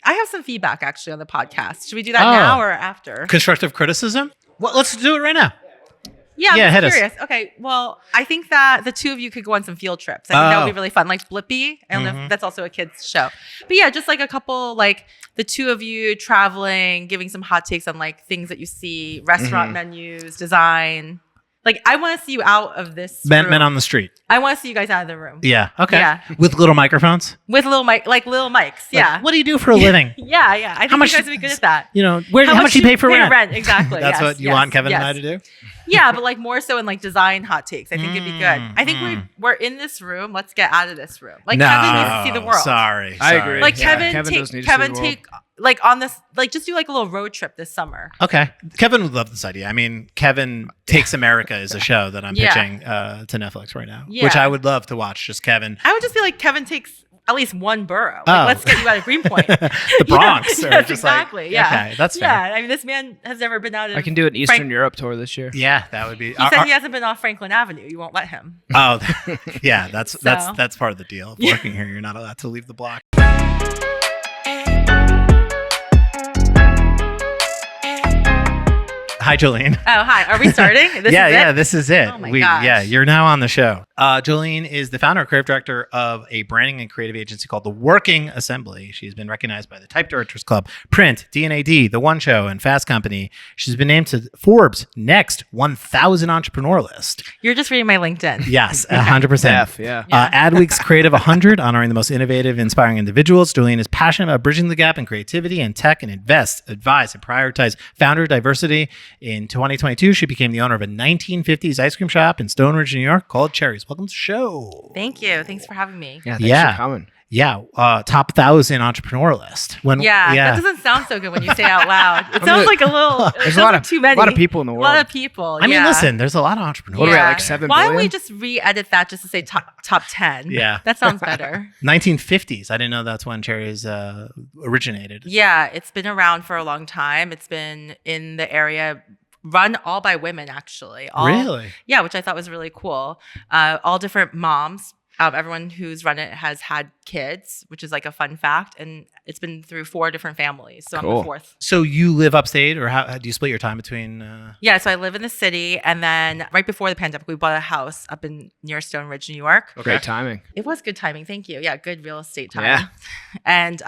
I have some feedback actually on the podcast. Should we do that now or after? Constructive criticism? Well, let's do it right now. Yeah, Yeah, I'm curious. Okay, well, I think that the two of you could go on some field trips. I think that would be really fun. Like Blippi. I don't know if that's also a kid's show. But yeah, just like a couple, like the two of you traveling, giving some hot takes on like things that you see, restaurant menus, design. Like, I want to see you out of this room. Men on the street. I want to see you guys out of the room. Yeah. Okay. Yeah. With little microphones? With little little mics. Yeah. Like, what do you do for a living? Yeah. I think you guys would be good at that. You know, how much do you pay for rent? Exactly. That's what you want Kevin and I to do? Yeah, but like more so in like design hot takes. I think it'd be good. I think we're in this room. Let's get out of this room. Like Kevin needs to see the world. Sorry. I agree. Like Yeah, Kevin take like on this, like just do like a little road trip this summer. Okay. Kevin would love this idea. I mean, Kevin Takes America is a show that I'm pitching to Netflix right now, which I would love to watch. Just Kevin. I would just feel like Kevin takes at least one borough. Like, let's get you out of Greenpoint. The Bronx. Yes, exactly. Okay, that's fair. Yeah, I mean, this man has never been out of... I can do an Eastern Europe tour this year. Yeah, that would be... He said he hasn't been off Franklin Avenue. You won't let him. Oh, yeah, that's part of the deal. Of working here, you're not allowed to leave the block. Hi, Jolene. Oh, hi. Are we starting? This is it. Oh my gosh. Yeah, you're now on the show. Jolene is the founder and creative director of a branding and creative agency called The Working Assembly. She's been recognized by the Type Directors Club, Print, D&AD, The One Show, and Fast Company. She's been named to Forbes Next 1,000 Entrepreneur list. You're just reading my LinkedIn. Yes, 100%. Yeah. Adweek's Creative 100, honoring the most innovative, inspiring individuals. Jolene is passionate about bridging the gap in creativity and tech and invest, advise, and prioritize founder diversity. In 2022, she became the owner of a 1950s ice cream shop in Stone Ridge, New York called Cherries. Welcome to the show. Thank you. Thanks for having me. Yeah, thanks for coming. Yeah, top 1,000 entrepreneur list. That doesn't sound so good when you say it out loud. It sounds like a little. There's a lot of too many. A lot of people in the world. A lot of people. I mean, listen, there's a lot of entrepreneurs. What are we at, like 7 Why billion? don't we just re-edit that just to say top 10? Yeah, that sounds better. 1950s. I didn't know that's when Cherries originated. Yeah, it's been around for a long time. It's been in the area. Run all by women, actually. Really? Yeah, which I thought was really cool. All different moms. Everyone who's run it has had kids, which is like a fun fact. And it's been through 4 different families. So Cool. I'm the 4th. So you live upstate, or how do you split your time between? Yeah, so I live in the city. And then right before the pandemic, we bought a house up in near Stone Ridge, New York. Okay. Great timing. It was good timing. Thank you. Yeah, good real estate time. Yeah. And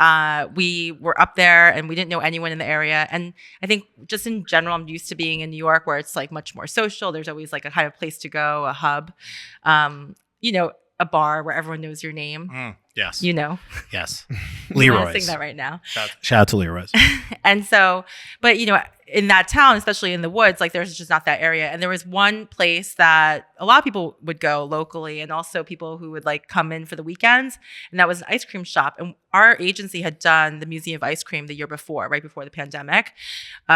we were up there and we didn't know anyone in the area. And I think just in general, I'm used to being in New York where it's like much more social. There's always like a kind of place to go, a hub, a bar where everyone knows your name. Yes. You know. Yes. I Leroy's. want to sing that right now. Shout out to Leroy's. And so, but in that town, especially in the woods, like there's just not that area. And there was one place that a lot of people would go locally and also people who would like come in for the weekends. And that was an ice cream shop. And our agency had done the Museum of Ice Cream the year before, right before the pandemic,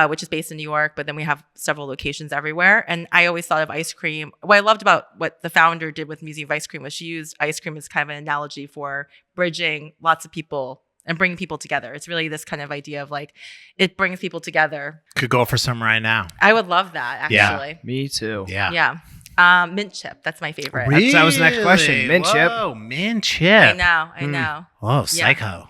which is based in New York. But then we have several locations everywhere. And I always thought of ice cream. What I loved about what the founder did with Museum of Ice Cream was she used ice cream as kind of an analogy for bridging lots of people and bringing people together. It's really this kind of idea of like, it brings people together. Could go for some right now. I would love that, actually. Yeah, me too. Yeah. Yeah. Mint chip. That's my favorite. Really? That was the next question. Mint chip. Oh, mint chip. I know. Oh, psycho.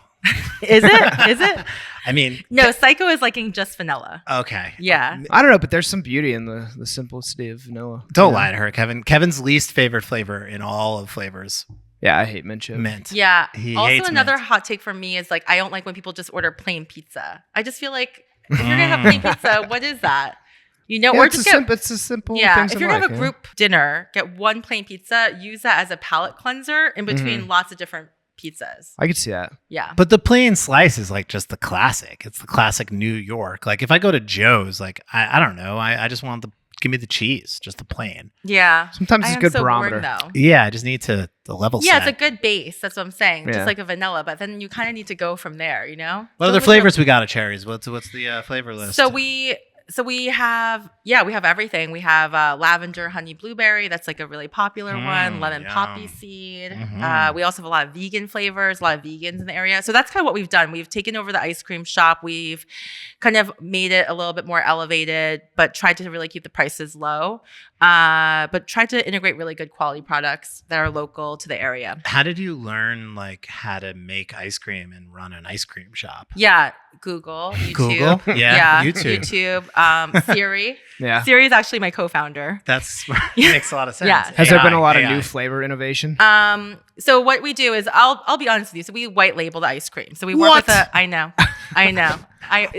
Is it? I mean. No, psycho is liking just vanilla. Okay. Yeah. I don't know, but there's some beauty in the simplicity of vanilla. Don't lie to her, Kevin. Kevin's least favorite flavor in all of flavors. Yeah, I hate mint chip. Mint. Yeah. He also, hates another mint. hot take for me is like, I don't like when people just order plain pizza. I just feel like if you're going to have plain pizza, what is that? Or it's just it's a simple things if in you're going to life, have a group dinner, get one plain pizza, use that as a palate cleanser in between lots of different pizzas. I could see that. Yeah. But the plain slice is like just the classic. It's the classic New York. Like if I go to Joe's, like I don't know. I just want give me the cheese, just the plain. Yeah. Sometimes it's a good barometer. Bored, though. Yeah, I just need the level set. Yeah, it's a good base. That's what I'm saying. Yeah. Just like a vanilla, but then you kind of need to go from there, What other flavors we got at Cherries? What's the flavor list? So we So we have everything. We have lavender, honey, blueberry. That's like a really popular one. Lemon poppy seed. We also have a lot of vegan flavors, a lot of vegans in the area. So that's kind of what we've done. We've taken over the ice cream shop. We've kind of made it a little bit more elevated, but tried to really keep the prices low. But tried to integrate really good quality products that are local to the area. How did you learn like how to make ice cream and run an ice cream shop? Yeah, Google, YouTube. Google? Yeah, YouTube. Siri. Yeah. Siri is actually my co-founder. That's makes a lot of sense. Yeah. Has there been a lot AI. of new flavor innovation? So what we do is I'll be honest with you. So we white label the ice cream. So we work with I know.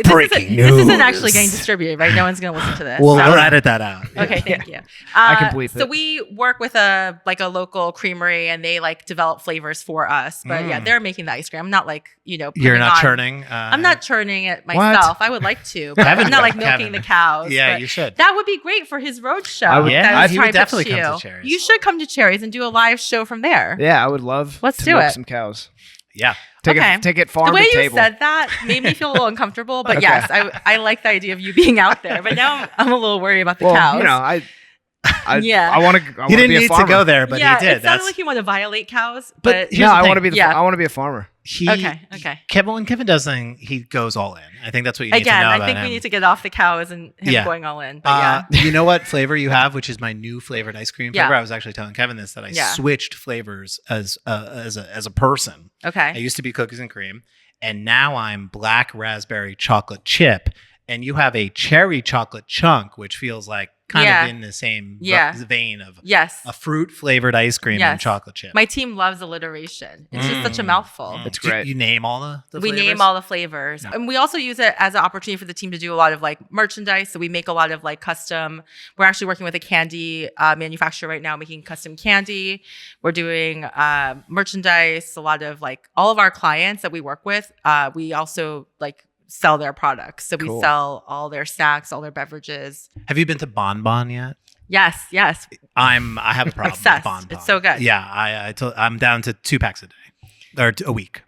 Breaking This isn't news. actually getting distributed, right? No one's going to listen to this. We'll edit that out. Okay, thank you. I can bleep So it. we work with a local creamery, and they like develop flavors for us. But yeah, they're making the ice cream. I'm not like You're putting not on- churning. I'm not churning it myself. I would like to, but Kevin I'm not like would. milking the cows. Yeah, but you should. That would be great for his road show. I would- that Yeah, he's he trying would to definitely pitch come you. to Cherries. You should come to Cherries and do a live show from there. Yeah, I would love Let's to do milk it. some cows. Yeah. Take Okay. it farm The way to you table. said that made me feel a little uncomfortable, but Okay. yes, I like the idea of you being out there. But now I'm a little worried about the well, cows. I Yeah. want to. He didn't be a need to farmer. go there, but yeah, he did. it sounded like you want to violate cows, But but here's No, the I thing. want to be the. Yeah. I want to be a farmer. okay. Kevin, when Kevin does something, he goes all in. I think that's what you need to Again, know I about think him. we need to get off the cows and him Yeah. going all in. But yeah. You know what flavor you have, which is my new flavored ice cream Yeah. flavor? I was actually telling Kevin this, that I Yeah. switched flavors as a person. I Okay. used to be cookies and cream, and now I'm black raspberry chocolate chip. And you have a cherry chocolate chunk, which feels like kind Yeah. of in the same Yeah. vein of Yes. a fruit flavored ice cream and Yes. chocolate chip. My team loves alliteration. It's just such a mouthful. It's Do great. You name all the We flavors? name all the flavors. And we also use it as an opportunity for the team to do a lot of like merchandise. So we make a lot of like custom. We're actually working with a candy manufacturer right now making custom candy. We're doing merchandise, a lot of like all of our clients that we work with. We also like sell their products. So we Cool. sell all their snacks, all their beverages. Have you been to Bon Bon yet? Yes. I have a problem Obsessed. with Bon Bon. It's so good. Yeah, I'm down to 2 packs a day or a week.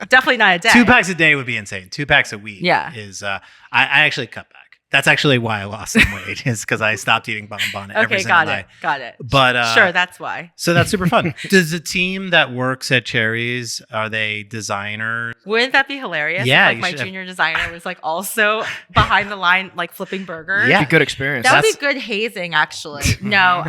Definitely not a day. 2 packs a day would be insane. 2 packs a week Yeah. is I actually cut back. That's actually why I lost some weight is because I stopped eating Bon Bon every Okay, single got night. it. Got it. But Sure, that's why. so that's super fun. Does the team that works at Cherries, are they designers? Wouldn't that be hilarious? Yeah, if, you like should my have- junior designer was like also behind the line, like flipping burgers. Yeah. Be a good experience. That would That's- be good hazing, actually. No.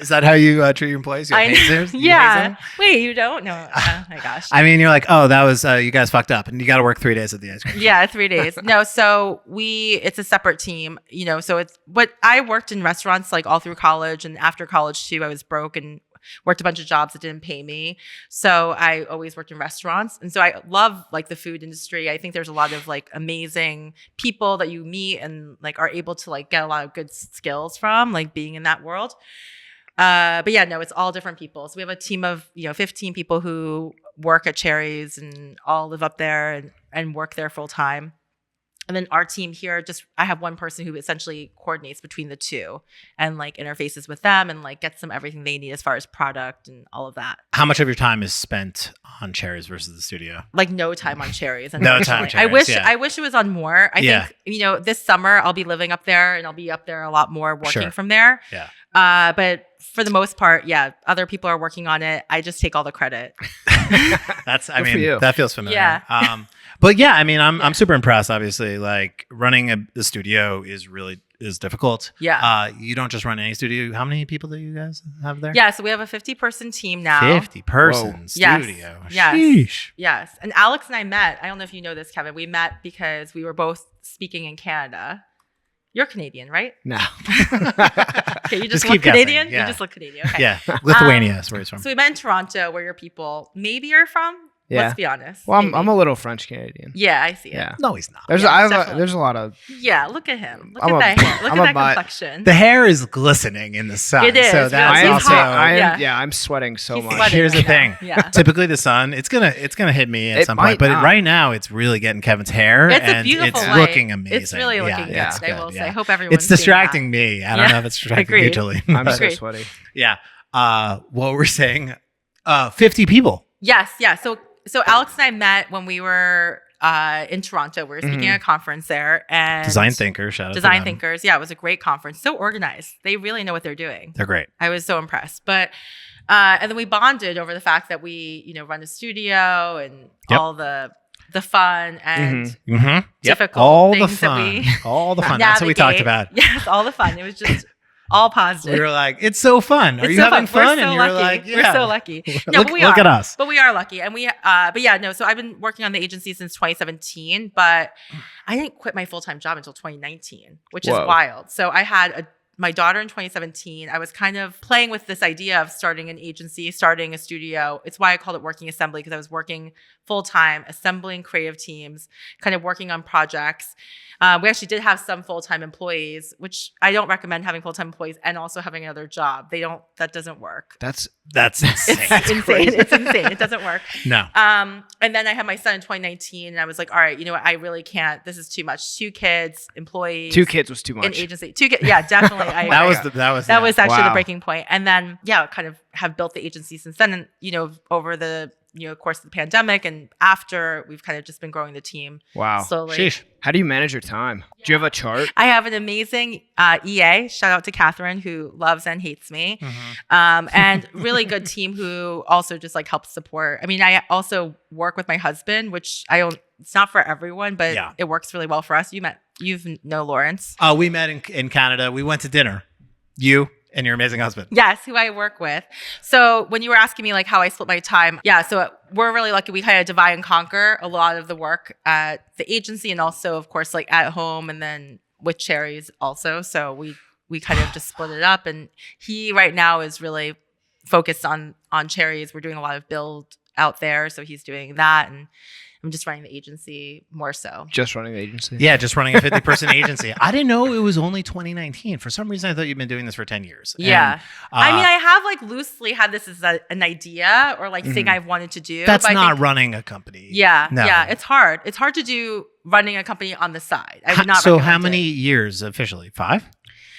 Is that how you treat your employees? You have hazers? You haze Yeah. them? Wait, you don't? No. Oh my gosh. I mean, you're like, oh, that was you guys fucked up, and you got to work 3 days at the ice cream. Yeah, 3 days. No, so it's a separate team, so it's what I worked in restaurants like all through college and after college too. I was broke and worked a bunch of jobs that didn't pay me. So I always worked in restaurants. And so I love like the food industry. I think there's a lot of like amazing people that you meet and like are able to like get a lot of good skills from like being in that world. But yeah, no, it's all different people. So we have a team of, 15 people who work at Cherries and all live up there and work there full time. And then our team here, I have one person who essentially coordinates between the two and like interfaces with them and like gets them everything they need as far as product and all of that. How much of your time is spent on Cherries versus the studio? Like no time on Cherries. No time on Cherries, I wish it was on more. I Yeah. think, this summer I'll be living up there and I'll be up there a lot more working Sure. from there. Yeah. But for the most part, yeah, other people are working on it. I just take all the credit. Good for you. That feels familiar. Yeah. But yeah, I mean, I'm super impressed. Obviously, like running a studio is difficult. Yeah. You don't just run any studio. How many people do you guys have there? Yeah, so we have a 50-person team now. 50-person Whoa. studio. Yes. Sheesh. Yes. And Alex and I met. I don't know if you know this, Kevin. We met because we were both speaking in Canada. You're Canadian, right? No. Okay, you just Just look keep guessing, Canadian? yeah. You just look Canadian. Okay. Yeah. Lithuania is where he's from. So we met in Toronto, where your people maybe are from. Yeah. Let's be honest. Well, Maybe. I'm a little French Canadian. Yeah, I see it. Yeah. No, he's not. There's Yeah, I have definitely. there's a lot of Yeah, look at him. Look I'm at a- that hair. Look I'm at a that butt. complexion. The hair is glistening in the sun. It is, So really. that's I am He's also. hot. Yeah. I'm sweating so He's much. sweating Here's the right thing. now. Yeah. Typically, the sun it's gonna hit me at It some might point, but not. right now it's really getting Kevin's hair. It's a and beautiful It's light. looking amazing. It's really looking good. it's I will say. yeah. I hope everyone's It's seeing distracting me. I don't Yeah. know if it's distracting you, Agreed. Jolene. I'm so Agreed. sweaty. Yeah. What we're saying, 50 people. Yes, yeah. So Alex and I met when we were in Toronto. We were speaking at a conference there, and Design Thinkers, shout out to Design them. Thinkers. Yeah, it was a great conference. So organized. They really know what they're doing. They're great. I was so impressed. But and then we bonded over the fact that we, run a studio and all the fun and difficult all things the fun. that we all the fun. That's what we talked about. Yes, all the fun. It was just all positive. We were like, it's so fun. Are you having fun? We're so and lucky. you're like, We're so lucky. No, but we look are. at us. But we are lucky. And so I've been working on the agency since 2017, but I didn't quit my full-time job until 2019, which is wild. So I had my daughter in 2017. I was kind of playing with this idea of starting an agency, starting a studio. It's why I called it Working Assembly, because I was working full-time, assembling creative teams, kind of working on projects. We actually did have some full-time employees, which I don't recommend having full-time employees and also having another job. That doesn't work. That's insane. It's insane. It's insane. It doesn't work. No. And then I had my son in 2019 and I was like, all right, you know what? I really can't. This is too much. 2 kids, employees. 2 kids was too much. An agency. 2 kids. Yeah, definitely. That was actually the breaking point. And then, kind of have built the agency since then. And, over the course of the pandemic and after, we've kind of just been growing the team. Wow. Slowly. Sheesh. How do you manage your time? Do you have a chart? I have an amazing EA. Shout out to Catherine, who loves and hates me. And really good team who also just like helps support. I mean, I also work with my husband, which it's not for everyone, but it works really well for us. You've know Lawrence. We met in Canada. We went to dinner. You and your amazing husband. Yes, who I work with. So when you were asking me like how I split my time, so we're really lucky. We kind of divide and conquer a lot of the work at the agency and also, of course, like at home and then with Cherries also. So we kind of just split it up. And he right now is really focused on Cherries. We're doing a lot of build out there. So he's doing that. And I'm just running the agency more so. Just running the agency? Yeah, just running a 50-person agency. I didn't know it was only 2019. For some reason, I thought you'd been doing this for 10 years. Yeah. And, I mean, I have like loosely had this as an idea or like thing I've wanted to do. That's not running a company. Yeah. No. Yeah. It's hard. It's hard to do running a company on the side. I would not So how recommend many it. years officially? 5?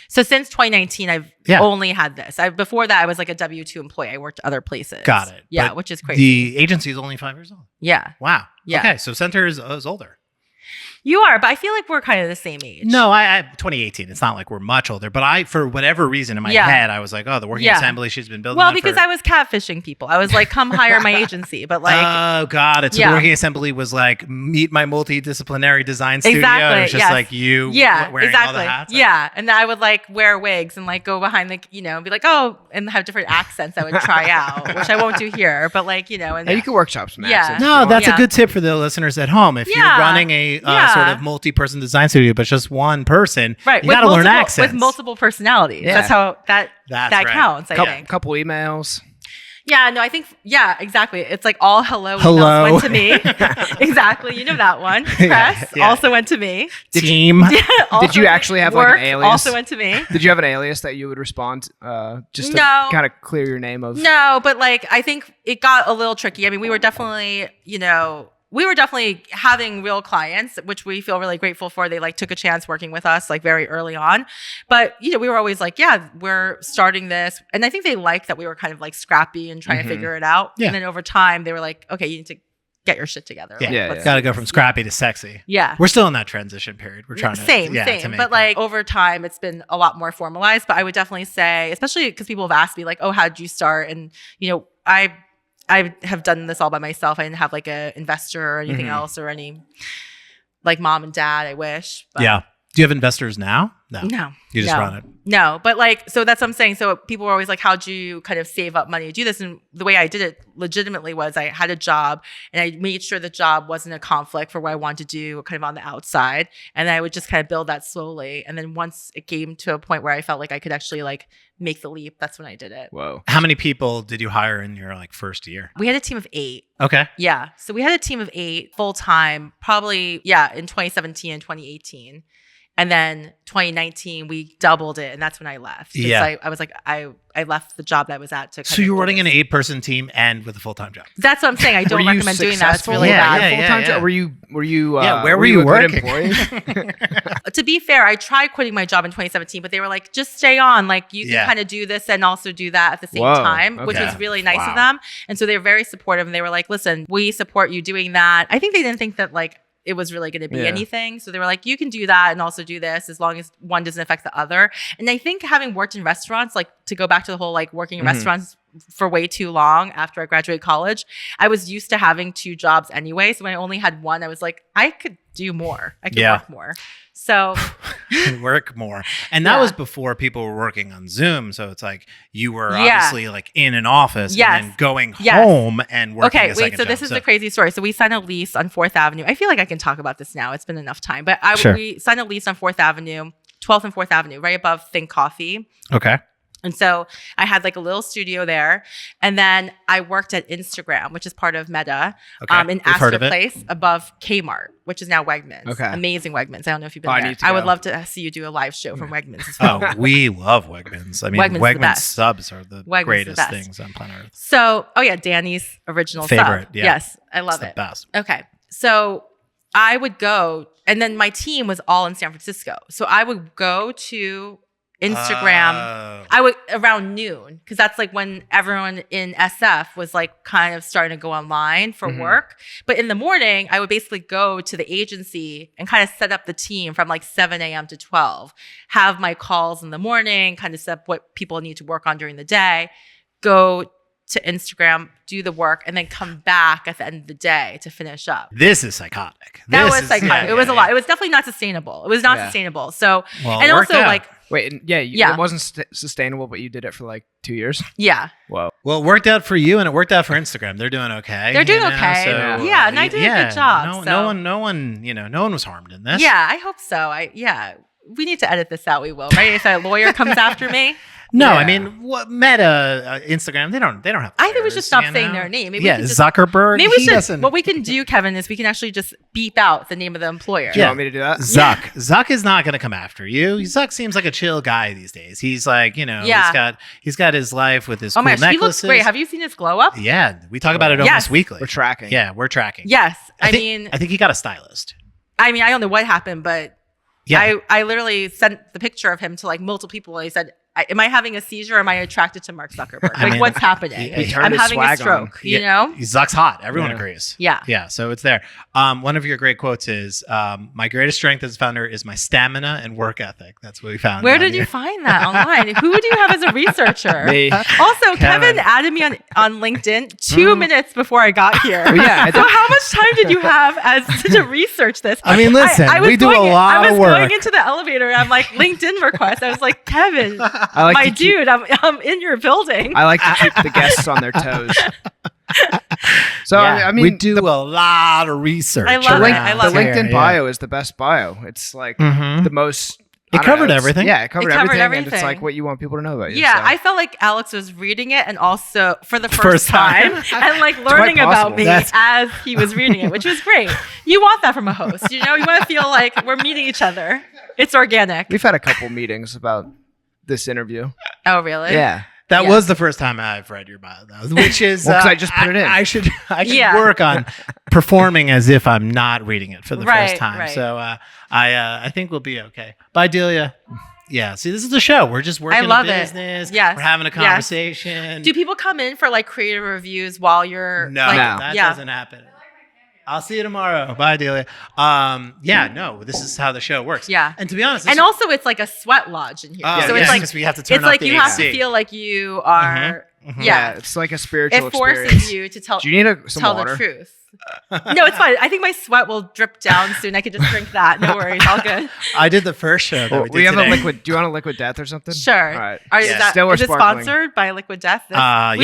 So since 2019, I've only had this. Before that, I was like a W-2 employee. I worked other places. Got it. Yeah, But which is crazy. The agency is only 5 years old. Yeah. Wow. Yeah. Okay, so Center is older. You are, but I feel like we're kind of the same age. No, I 2018. It's not like we're much older, but for whatever reason in my head, I was like, oh, the Working Assembly she's been building. Well, because I was catfishing people. I was like, come hire my agency. But like, oh god, it's the Working Assembly was like, meet my multidisciplinary design studio. Exactly. It's just like you wearing all the hats. Yeah. And then I would like wear wigs and like go behind the, and be like, oh, and have different accents I would try out, which I won't do here. But like, and you can workshop some accents. No, that's a good tip for the listeners at home. If you're running a sort of multi-person design studio, but just one person, you got to learn accents with multiple personalities. Yeah. That's how that right. counts. I think. Couple emails. Yeah, no, I think exactly. It's like all hello emails went to me. Exactly, you know that one. Press also went to me. Team. Did you actually have like an alias? Also went to me. Did you have an alias that you would respond just to kind of clear your name of? No, but like I think it got a little tricky. I mean, we were definitely having real clients, which we feel really grateful for. They like took a chance working with us like very early on. But, we were always like, we're starting this. And I think they liked that we were kind of like scrappy and trying to figure it out. Yeah. And then over time they were like, okay, you need to get your shit together. Yeah. Got to go from scrappy to sexy. Yeah. We're still in that transition period. We're trying to same. To but like over time it's been a lot more formalized. But I would definitely say, especially because people have asked me like, oh, how did you start? And, I have done this all by myself. I didn't have like an investor or anything else or any like mom and dad, I wish. But yeah. Do you have investors now? No. You just run it? No. But like, so that's what I'm saying. So people were always like, how'd you kind of save up money to do this? And the way I did it legitimately was I had a job and I made sure the job wasn't a conflict for what I wanted to do kind of on the outside. And then I would just kind of build that slowly. And then once it came to a point where I felt like I could actually like make the leap, that's when I did it. Whoa. How many people did you hire in your like first year? We had a team of 8. Okay. Yeah. So we had a team of 8 full time, probably, in 2017 and 2018. And then 2019, we doubled it. And that's when I left. Yeah. I was like, I left the job that I was at to. So you're running an 8-person team and with a full-time job. That's what I'm saying. I don't recommend doing that. It's really bad. Full-time job? Were you? Where were you working? To be fair, I tried quitting my job in 2017, but they were like, just stay on. Like you can kind of do this and also do that at the same time, which was really nice of them. And so they were very supportive. And they were like, listen, we support you doing that. I think they didn't think that like it was really going to be anything. So they were like, you can do that and also do this as long as one doesn't affect the other. And I think having worked in restaurants, like to go back to the whole like working in restaurants for way too long after I graduated college, I was used to having 2 jobs anyway. So when I only had one, I was like, I could do more. I could work more. So work more. And that was before people were working on Zoom. So it's like you were obviously like in an office and then going home and working. Okay, wait. So this is the crazy story. So we signed a lease on 4th Avenue. I feel like I can talk about this now. It's been enough time. But we signed a lease on 4th Avenue, 12th and 4th Avenue, right above Think Coffee. Okay. And so I had like a little studio there. And then I worked at Instagram, which is part of Meta, in Astor Place above Kmart, which is now Wegmans. Okay. Amazing Wegmans. I don't know if you've been there. I would love to see you do a live show from Wegmans as well. Oh, we love Wegmans. I mean, Wegmans subs are the greatest things on planet Earth. So, Danny's original favorite. Sub. Yeah. Yes, I love it. The best. Okay. So I would go, and then my team was all in San Francisco. So I would go to Instagram. I would around noon because that's like when everyone in SF was like kind of starting to go online for work. But in the morning, I would basically go to the agency and kind of set up the team from like 7 a.m. to 12, have my calls in the morning, kind of set up what people need to work on during the day, go to Instagram, do the work, and then come back at the end of the day to finish up. This is psychotic. That was psychotic. It was a lot. It was definitely not sustainable. It was not sustainable. So, and also like, wait, it wasn't sustainable, but you did it for like 2 years? Yeah. Whoa. Well, it worked out for you and it worked out for Instagram. They're doing okay. They're doing okay. So, and I did a good job. No one was harmed in this. Yeah, I hope so. We need to edit this out. We will, right? If a lawyer comes after me. No, I mean, what Meta, Instagram, they don't have. I think we should stop saying their name. Maybe Zuckerberg. Maybe we should. What we can do, Kevin, is we can actually just beep out the name of the employer. Do you want me to do that? Zuck is not going to come after you. Zuck seems like a chill guy these days. He's like, he's got his life with his cool necklaces. He looks great. Have you seen his glow up? Yeah, we talk about it almost weekly. We're tracking. Yeah, we're tracking. Yes, I think he got a stylist. I mean, I don't know what happened, but I literally sent the picture of him to like multiple people. And he said, am I having a seizure or am I attracted to Mark Zuckerberg? What's happening? I'm having a stroke, you know? Zuck's hot. Everyone agrees. Yeah. Yeah. So it's there. One of your great quotes is, my greatest strength as a founder is my stamina and work ethic. That's what we found. Where did you find that online? Who do you have as a researcher? Me. Also, Kevin added me on LinkedIn 2 minutes before I got here. So how much time did you have to research this? I mean, listen, we do a lot of work. I was going into the elevator and I'm like, LinkedIn request. I was like, Kevin. I'm in your building. I like to keep the guests on their toes. So I mean, we do a lot of research. I love it. The LinkedIn bio is the best bio. It's like the most. It covered everything. Yeah, it covered everything. And it's like what you want people to know about you. Yeah, so. I felt like Alex was reading it and also for the first time and like learning about me as he was reading it, which was great. You want that from a host, you know? You want to feel like we're meeting each other. It's organic. We've had a couple meetings about this interview. Oh, really? Yeah. That was the first time I've read your bio, though, which is because I just put it in. I should work on performing as if I'm not reading it for the first time. Right. So I think we'll be okay. Bye, Delia. Yeah. See, this is the show. We're just working a business. Yes. We're having a conversation. Yes. Do people come in for like creative reviews while you're? No, that doesn't happen. I'll see you tomorrow. Bye, Delia. This is how the show works. Yeah. And to be honest, and also it's like a sweat lodge in here. So it's like we have to turn it's like you have to feel like you are. Yeah, it's like a spiritual experience. It forces you to tell. Do you need tell water? The truth? No, it's fine. I think my sweat will drip down soon. I could just drink that. No worries, all good. I did the first show that we did have today. a liquid. Do you want a Liquid Death or something? Sure. All right. Is it sponsored by Liquid Death? We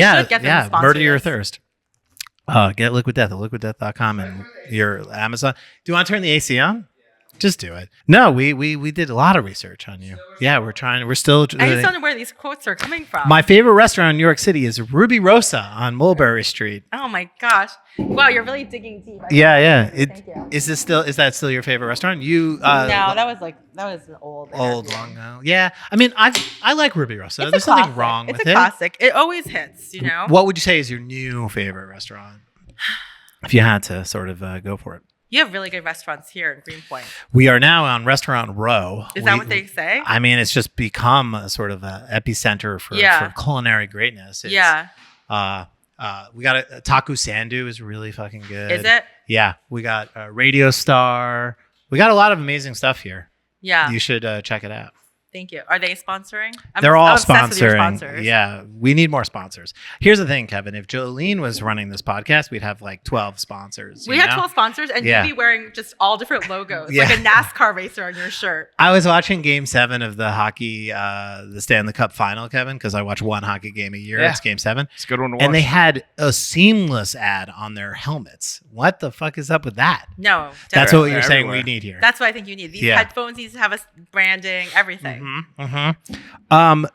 should get them to sponsor Murder Your this. Thirst. Get Liquid Death at liquiddeath.com and your Amazon. Do you want to turn the AC on? Just do it. No, we did a lot of research on you. Yeah, we're still. I just don't know where these quotes are coming from. My favorite restaurant in New York City is Ruby Rosa on Mulberry Street. Oh my gosh! Wow, you're really digging deep. Yeah. Thank you. Is that still your favorite restaurant? No, that was an old long ago. Yeah, I mean, I like Ruby Rosa. There's nothing wrong with it. It's a classic. It always hits. You know. What would you say is your new favorite restaurant? If you had to sort of go for it. You have really good restaurants here in Greenpoint. We are now on Restaurant Row. Is that what they say? I mean, it's just become a sort of an epicenter for culinary greatness. We got a Taku Sandu is really fucking good. Is it? Yeah, we got Radio Star. We got a lot of amazing stuff here. Yeah. You should check it out. Thank you. Are they sponsoring? They're all obsessed with your sponsoring. sponsors. Yeah, we need more sponsors. Here's the thing, Kevin. If Jolene was running this podcast, we'd have like 12 sponsors. We had 12 sponsors, and you'd be wearing just all different logos, like a NASCAR racer on your shirt. I was watching Game 7 of the hockey, the Stanley Cup final, Kevin, because I watch one hockey game a year. Yeah. It's Game 7. It's a good one to watch. And they had a seamless ad on their helmets. What the fuck is up with that? No. That's what you're saying we need here. That's what I think you need. These headphones need to have a branding, everything.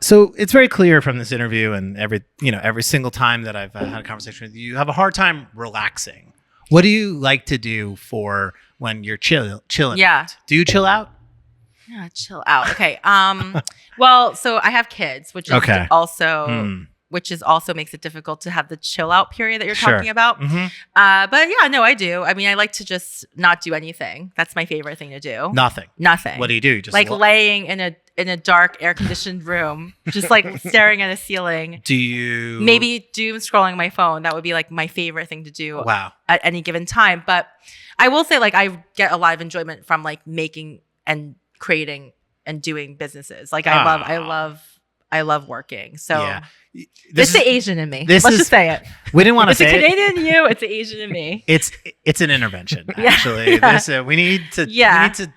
So it's very clear from this interview and every single time that I've had a conversation with you, you have a hard time relaxing. What do you like to do for when you're chilling? Yeah. Do you chill out? Yeah, chill out. Okay. Well, so I have kids, which is also makes it difficult to have the chill out period that you're talking about. Mm-hmm. But yeah, no, I do. I mean, I like to just not do anything. That's my favorite thing to do. Nothing. What do? You just like laying in a dark air conditioned room, just like staring at a ceiling. Do you maybe doom scrolling my phone? That would be like my favorite thing to do. Wow. At any given time. But I will say, like, I get a lot of enjoyment from like making and creating and doing businesses. Like I love working. So. Yeah. It's the Asian in me. Let's just say it. We didn't want to say it. It's a Canadian in you. It's the Asian in me. It's an intervention, actually. We need to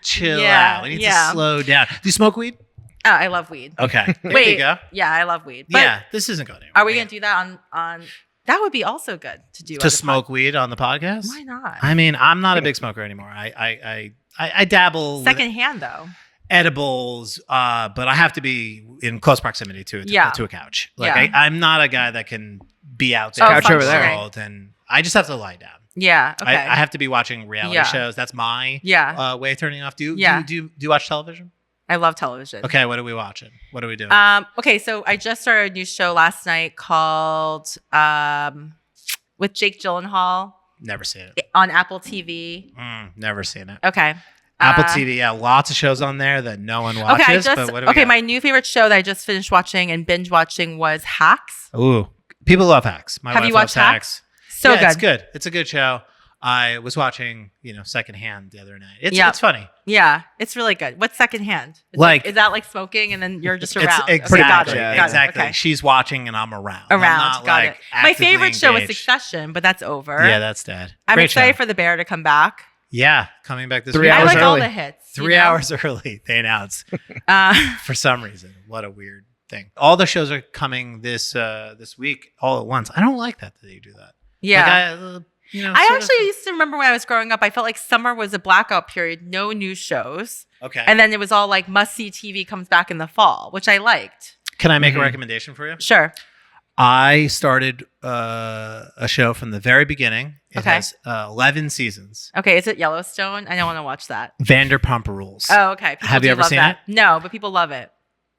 chill out. We need to slow down. Do you smoke weed? Oh, I love weed. Okay. There you go. Yeah, I love weed. But this isn't going anywhere. Are we going to do that on that would be also good to do. To smoke weed on the podcast? Why not? I mean, I'm not a big smoker anymore. I dabble. Secondhand though. Edibles, but I have to be in close proximity to a couch. Like I'm not a guy that can be out there couch over there, and I just have to lie down. Yeah, okay. I have to be watching reality shows. That's my way of turning off. Do you watch television? I love television. Okay, what are we watching? What are we doing? Okay, so I just started a new show last night called with Jake Gyllenhaal. Never seen it. On Apple TV. Never seen it. Okay. Apple TV, lots of shows on there that no one watches. My new favorite show that I just finished watching and binge watching was Hacks. Ooh, people love Hacks. My Have wife you watched loves Hacks? So good. It's good. It's a good show. I was watching, Secondhand the other night. It's funny. Yeah, it's really good. What's Secondhand? Is that like smoking and then you're just around? Exactly. Got it. Exactly. Okay. She's watching and I'm around. Got it. My favorite show was Succession, but that's over. Yeah, that's dead. I'm excited for The Bear to come back. Yeah, coming back this 3 week. hours I like early. all the hits. 3 hours early, they announced. For some reason. What a weird thing. All the shows are coming this week all at once. I don't like that you do that. Yeah. I actually used to remember when I was growing up, I felt like summer was a blackout period, no new shows. Okay. And then it was all like must-see TV comes back in the fall, which I liked. Can I make a recommendation for you? Sure. I started a show from the very beginning. It has 11 seasons. Okay, is it Yellowstone? I don't want to watch that. Vanderpump Rules. Oh, okay. Have you ever seen it? No, but people love it.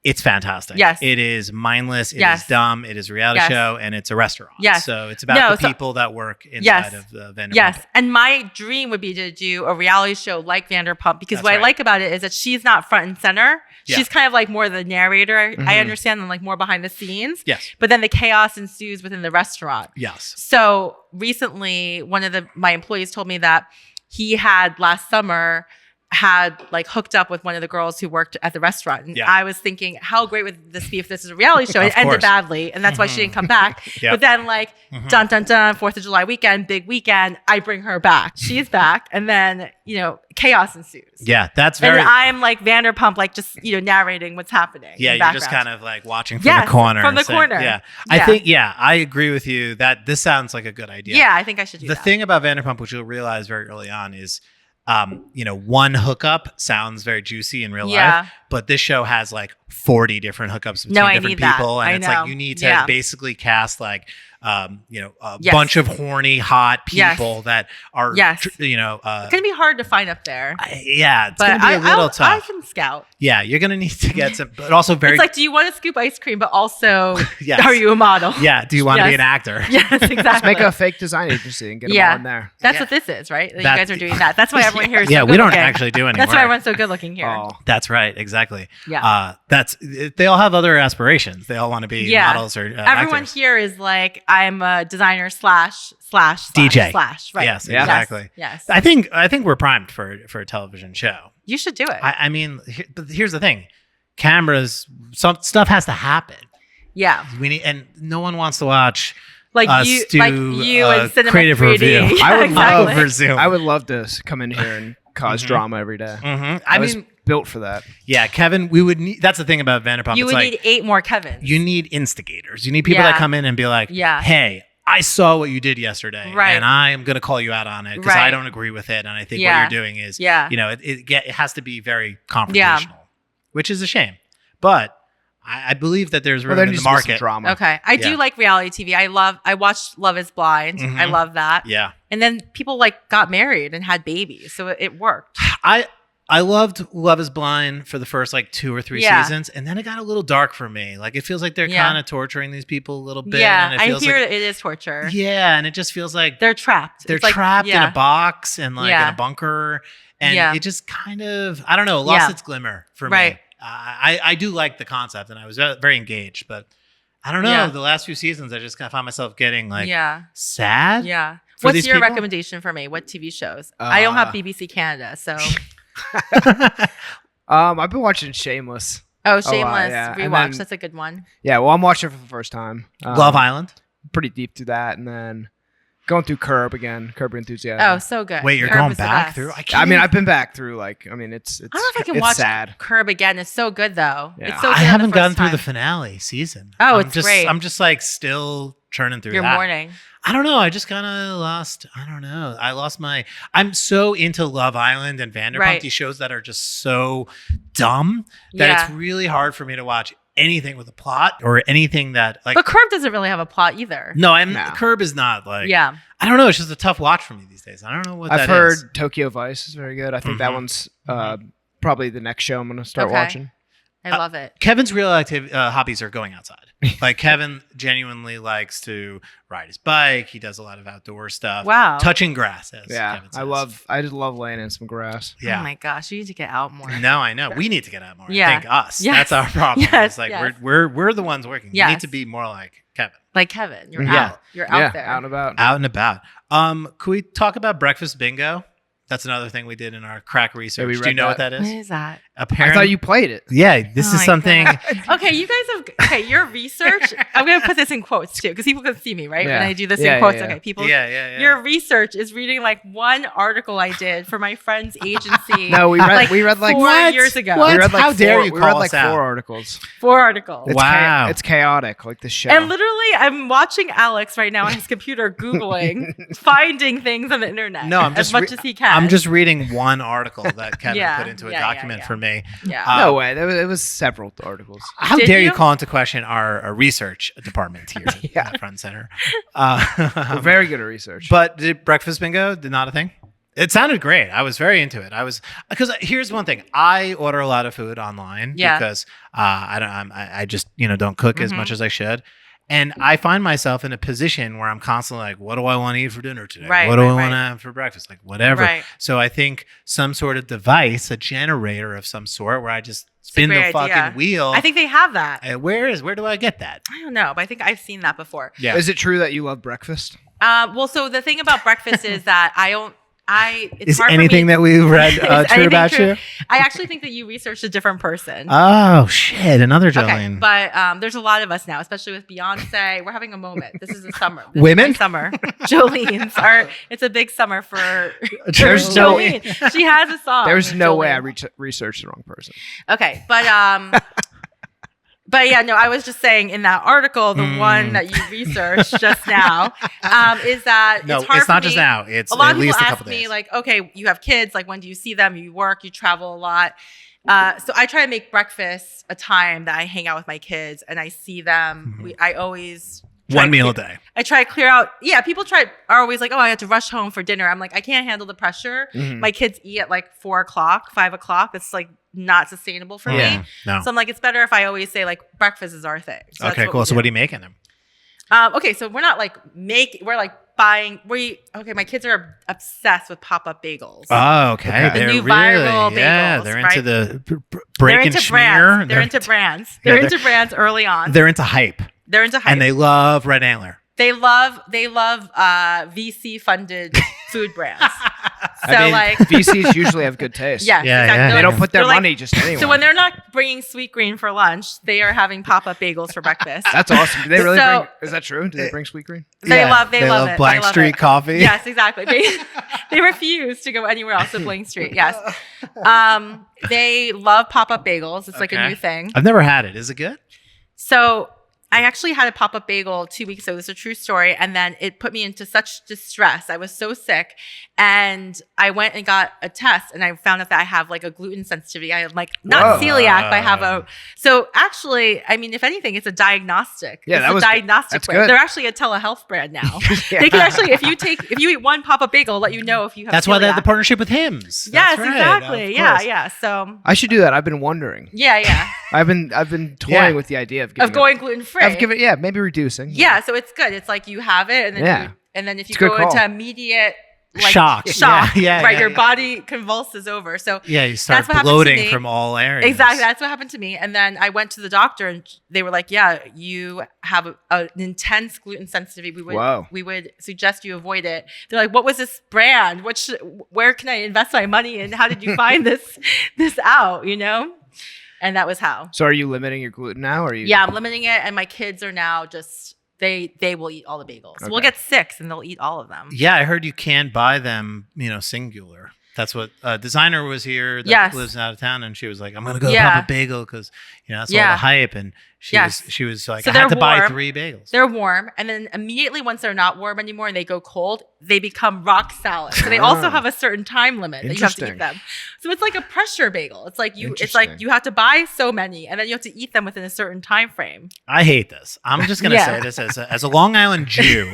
It's fantastic. Yes. It is mindless. It is dumb. It is a reality show, and it's a restaurant. Yes. So it's about the people that work inside of the Vanderpump. Yes. And my dream would be to do a reality show like Vanderpump because I like about it is that she's not front and center. Yeah. She's kind of like more the narrator. I understand, and like more behind the scenes. Yes. But then the chaos ensues within the restaurant. Yes. So recently, one of my employees told me that he had last summer had like hooked up with one of the girls who worked at the restaurant. And I was thinking, how great would this be if this is a reality show? It ended badly. And that's why she didn't come back. But then like, dun, dun, dun, 4th of July weekend, big weekend, I bring her back. She's back. And then, chaos ensues. Yeah, that's very... And I'm like Vanderpump, like just, narrating what's happening. Yeah, you're just kind of like watching from the corner. From the corner. Yeah. I think, I agree with you that this sounds like a good idea. Yeah, I think I should do that. The thing about Vanderpump, which you'll realize very early on is, one hookup sounds very juicy in real life, but this show has like 40 different hookups between different people. And it's like you need to basically cast like, a bunch of horny, hot people that are, it's going to be hard to find up there. It's going to be a little tough. I can scout. Yeah, you're going to need to get some, but also very... It's like, do you want to scoop ice cream, but also, are you a model? Yeah, do you want to be an actor? Yes, exactly. Just make a fake design agency and get them all in there. That's what this is, right? You guys are doing that. That's why everyone here is so good we don't looking. actually do any That's work. why everyone's so good looking here. That's right, exactly. Yeah. they all have other aspirations. They all want to be models or everyone actors. here is like, I'm a designer slash DJ right? Yes, exactly. Yes. I think we're primed for a television show. You should do it. I mean, but here's the thing: cameras, some stuff has to happen. Yeah, we need, and no one wants to watch. Like us you do and Cinema creative 3D. review. Yeah, I would exactly. love over Zoom. I would love to come in here and cause drama every day. I was mean, built for that. yeah, Kevin. We would need. That's the thing about Vanderpump. You it's would like, need 8 more Kevins. You need instigators. You need people that come in and be like, hey, I saw what you did yesterday, and I am going to call you out on it because I don't agree with it, and I think what you're doing is, it has to be very confrontational, which is a shame. But I believe that there's room in the market. Drama. Okay, I do like reality TV. I watched Love Is Blind. I love that. Yeah, and then people like got married and had babies, so it worked. I loved Love Is Blind for the first like 2 or 3 seasons, and then it got a little dark for me. Like it feels like they're kind of torturing these people a little bit. Yeah, and it hear it is torture. Yeah, and it just feels like they're trapped. They're trapped in a box and like in a bunker, and it just kind of I don't know lost its glimmer for me. I do like the concept, and I was very engaged, but I don't know. The last few seasons, I just kind of found myself getting like sad. Yeah. What's your recommendation for me? What TV shows? I don't have BBC Canada, so. I've been watching Shameless. Oh, Shameless. Rewatch. That's a good one. Yeah, well, I'm watching it for the first time. Love Island. Pretty deep through that, and then going through Curb again. Curb Your Enthusiasm. Oh, so good. Wait, you're going back through? I mean, I've been back through. Like, I mean, it's. I don't know if I can watch sad. Curb again. It's so good though. Yeah. It's so good. I haven't gotten through the finale season. Oh, it's great. I'm just like still churning through your that. morning. I don't know. I just kind of lost. I don't know. I lost my. I'm so into Love Island and Vanderpump. These shows that are just so dumb that it's really hard for me to watch anything with a plot or anything that like. But Curb doesn't really have a plot either. No, Curb is not like. Yeah. I don't know. It's just a tough watch for me these days. I don't know what I've heard Tokyo Vice is very good. I think that one's probably the next show I'm going to start watching. I love it. Kevin's real hobbies are going outside. Like Kevin genuinely likes to ride his bike. He does a lot of outdoor stuff. Wow. Touching grass, as Kevin says. I just love laying in some grass. Yeah. Oh my gosh, you need to get out more. No, I know. We need to get out more. Yeah. I think us. Yes. That's our problem. Yes. It's like we're the ones working. Yes. We need to be more like Kevin. Like Kevin. You're out. You're out there. Out and about. Out and about. Can we talk about breakfast bingo? That's another thing we did in our crack research. Do you know what that is? What is that? Apparently, I thought you played it. Yeah, this is something. Okay, you guys have. Okay, your research. I'm gonna put this in quotes too, because people can see me, right? Yeah. When I do this in quotes. Yeah. Okay, people. Yeah. Your research is reading like one article I did for my friend's agency. No, we read like 4 years ago. What? We read like How dare you we call read like us out? 4 articles. 4 articles. Wow. It's chaotic, like the show. And literally, I'm watching Alex right now on his computer, Googling, finding things on the internet. No, I'm as just much as he can. I'm just reading one article that Kevin put into a document for me. Yeah. No way. It was several articles. How Did dare you you call into question our research department here at the front center? We're very good at research. But did breakfast bingo not a thing? It sounded great. I was very into it. Because here's one thing. I order a lot of food online because I just don't cook as much as I should. And I find myself in a position where I'm constantly like, what do I want to eat for dinner today? What do I want to have for breakfast? Like whatever. Right. So I think some sort of device, a generator of some sort where I just spin the fucking wheel. I think they have that. Where do I get that? I don't know, but I think I've seen that before. Yeah. Is it true that you love breakfast? Well, so the thing about breakfast is that it's Is hard anything for me, that we read true about true? you? I actually think that you researched a different person. Oh shit! Another Jolene. Okay, but there's a lot of us now, especially with Beyonce. We're having a moment. This is a summer. This Women? is my summer. Jolene's it's a big summer for There's no- Jolene. She has a song. There's no Jolene. way I researched the wrong person. Okay, but yeah, no, I was just saying in that article, the one that you researched just now, is that No, it's hard it's not for just me. now. It's a lot at of people least a ask couple me days. like, okay, you have kids. Like, when do you see them? You work, you travel a lot. So I try to make breakfast a time that I hang out with my kids and I see them. I always one meal a day. I try to clear out. Yeah, people are always like, oh, I have to rush home for dinner. I'm like, I can't handle the pressure. My kids eat at like 4 o'clock, 5 o'clock. It's like not sustainable for me. No. So I'm like, it's better if I always say like breakfast is our thing. So Okay, cool. So what are you making them? Okay, so we're not like we're like buying. My kids are obsessed with pop-up bagels. Oh, okay. The They're new really, viral bagels, they're right? into the break and schmear. They're into brands. They're into brands early on. They're into hype. And they love Red Antler. They love VC funded food brands. So VCs usually have good taste. Yes, exactly. They don't put their money just anywhere. So when they're not bringing Sweet Green for lunch, they are having pop-up bagels for breakfast. That's awesome. Do they really bring? Is that true? Do they bring Sweet Green? They love it. Blank Street coffee. Yes, exactly. They refuse to go anywhere else at Blank Street. Yes. They love pop-up bagels. It's like a new thing. I've never had it. Is it good? So I actually had a pop-up bagel 2 weeks ago. This is a true story. And then it put me into such distress. I was so sick. And I went and got a test. And I found out that I have like a gluten sensitivity. I have like, not celiac, but I have so actually, I mean, if anything, it's a diagnostic. Yeah, it's a diagnostic brand. Good. They're actually a telehealth brand now. They can actually, if you eat one pop-up bagel, it'll let you know if you have That's celiac. why they have the partnership with Hims. Yes, That's right. exactly. Yeah. So I should do that. I've been wondering. Yeah. I've been toying with the idea of going gluten-free. Maybe reducing. Yeah, so it's good. It's like you have it, and then if you It's a go good call. into immediate shock, your body convulses over. So you start that's what bloating from all areas. Exactly, that's what happened to me. And then I went to the doctor, and they were like, "Yeah, you have an intense gluten sensitivity. We would suggest you avoid it." They're like, "What was this brand? Where can I invest my money in? How did you find this out? You know?" And that was how. So are you limiting your gluten now? Or are you? Yeah, I'm limiting it, and my kids are now just they will eat all the bagels. Okay. We'll get 6, and they'll eat all of them. Yeah, I heard you can buy them, singular. That's what designer was here that lives out of town, and she was like, "I'm gonna go pop a bagel because that's all the hype." And she was like, so "I had to buy 3 bagels." They're warm, and then immediately once they're not warm anymore and they go cold, they become rock solid. So they also have a certain time limit that you have to eat them. So it's like a pressure bagel. It's like you have to buy so many, and then you have to eat them within a certain time frame. I hate this. I'm just gonna say this as a Long Island Jew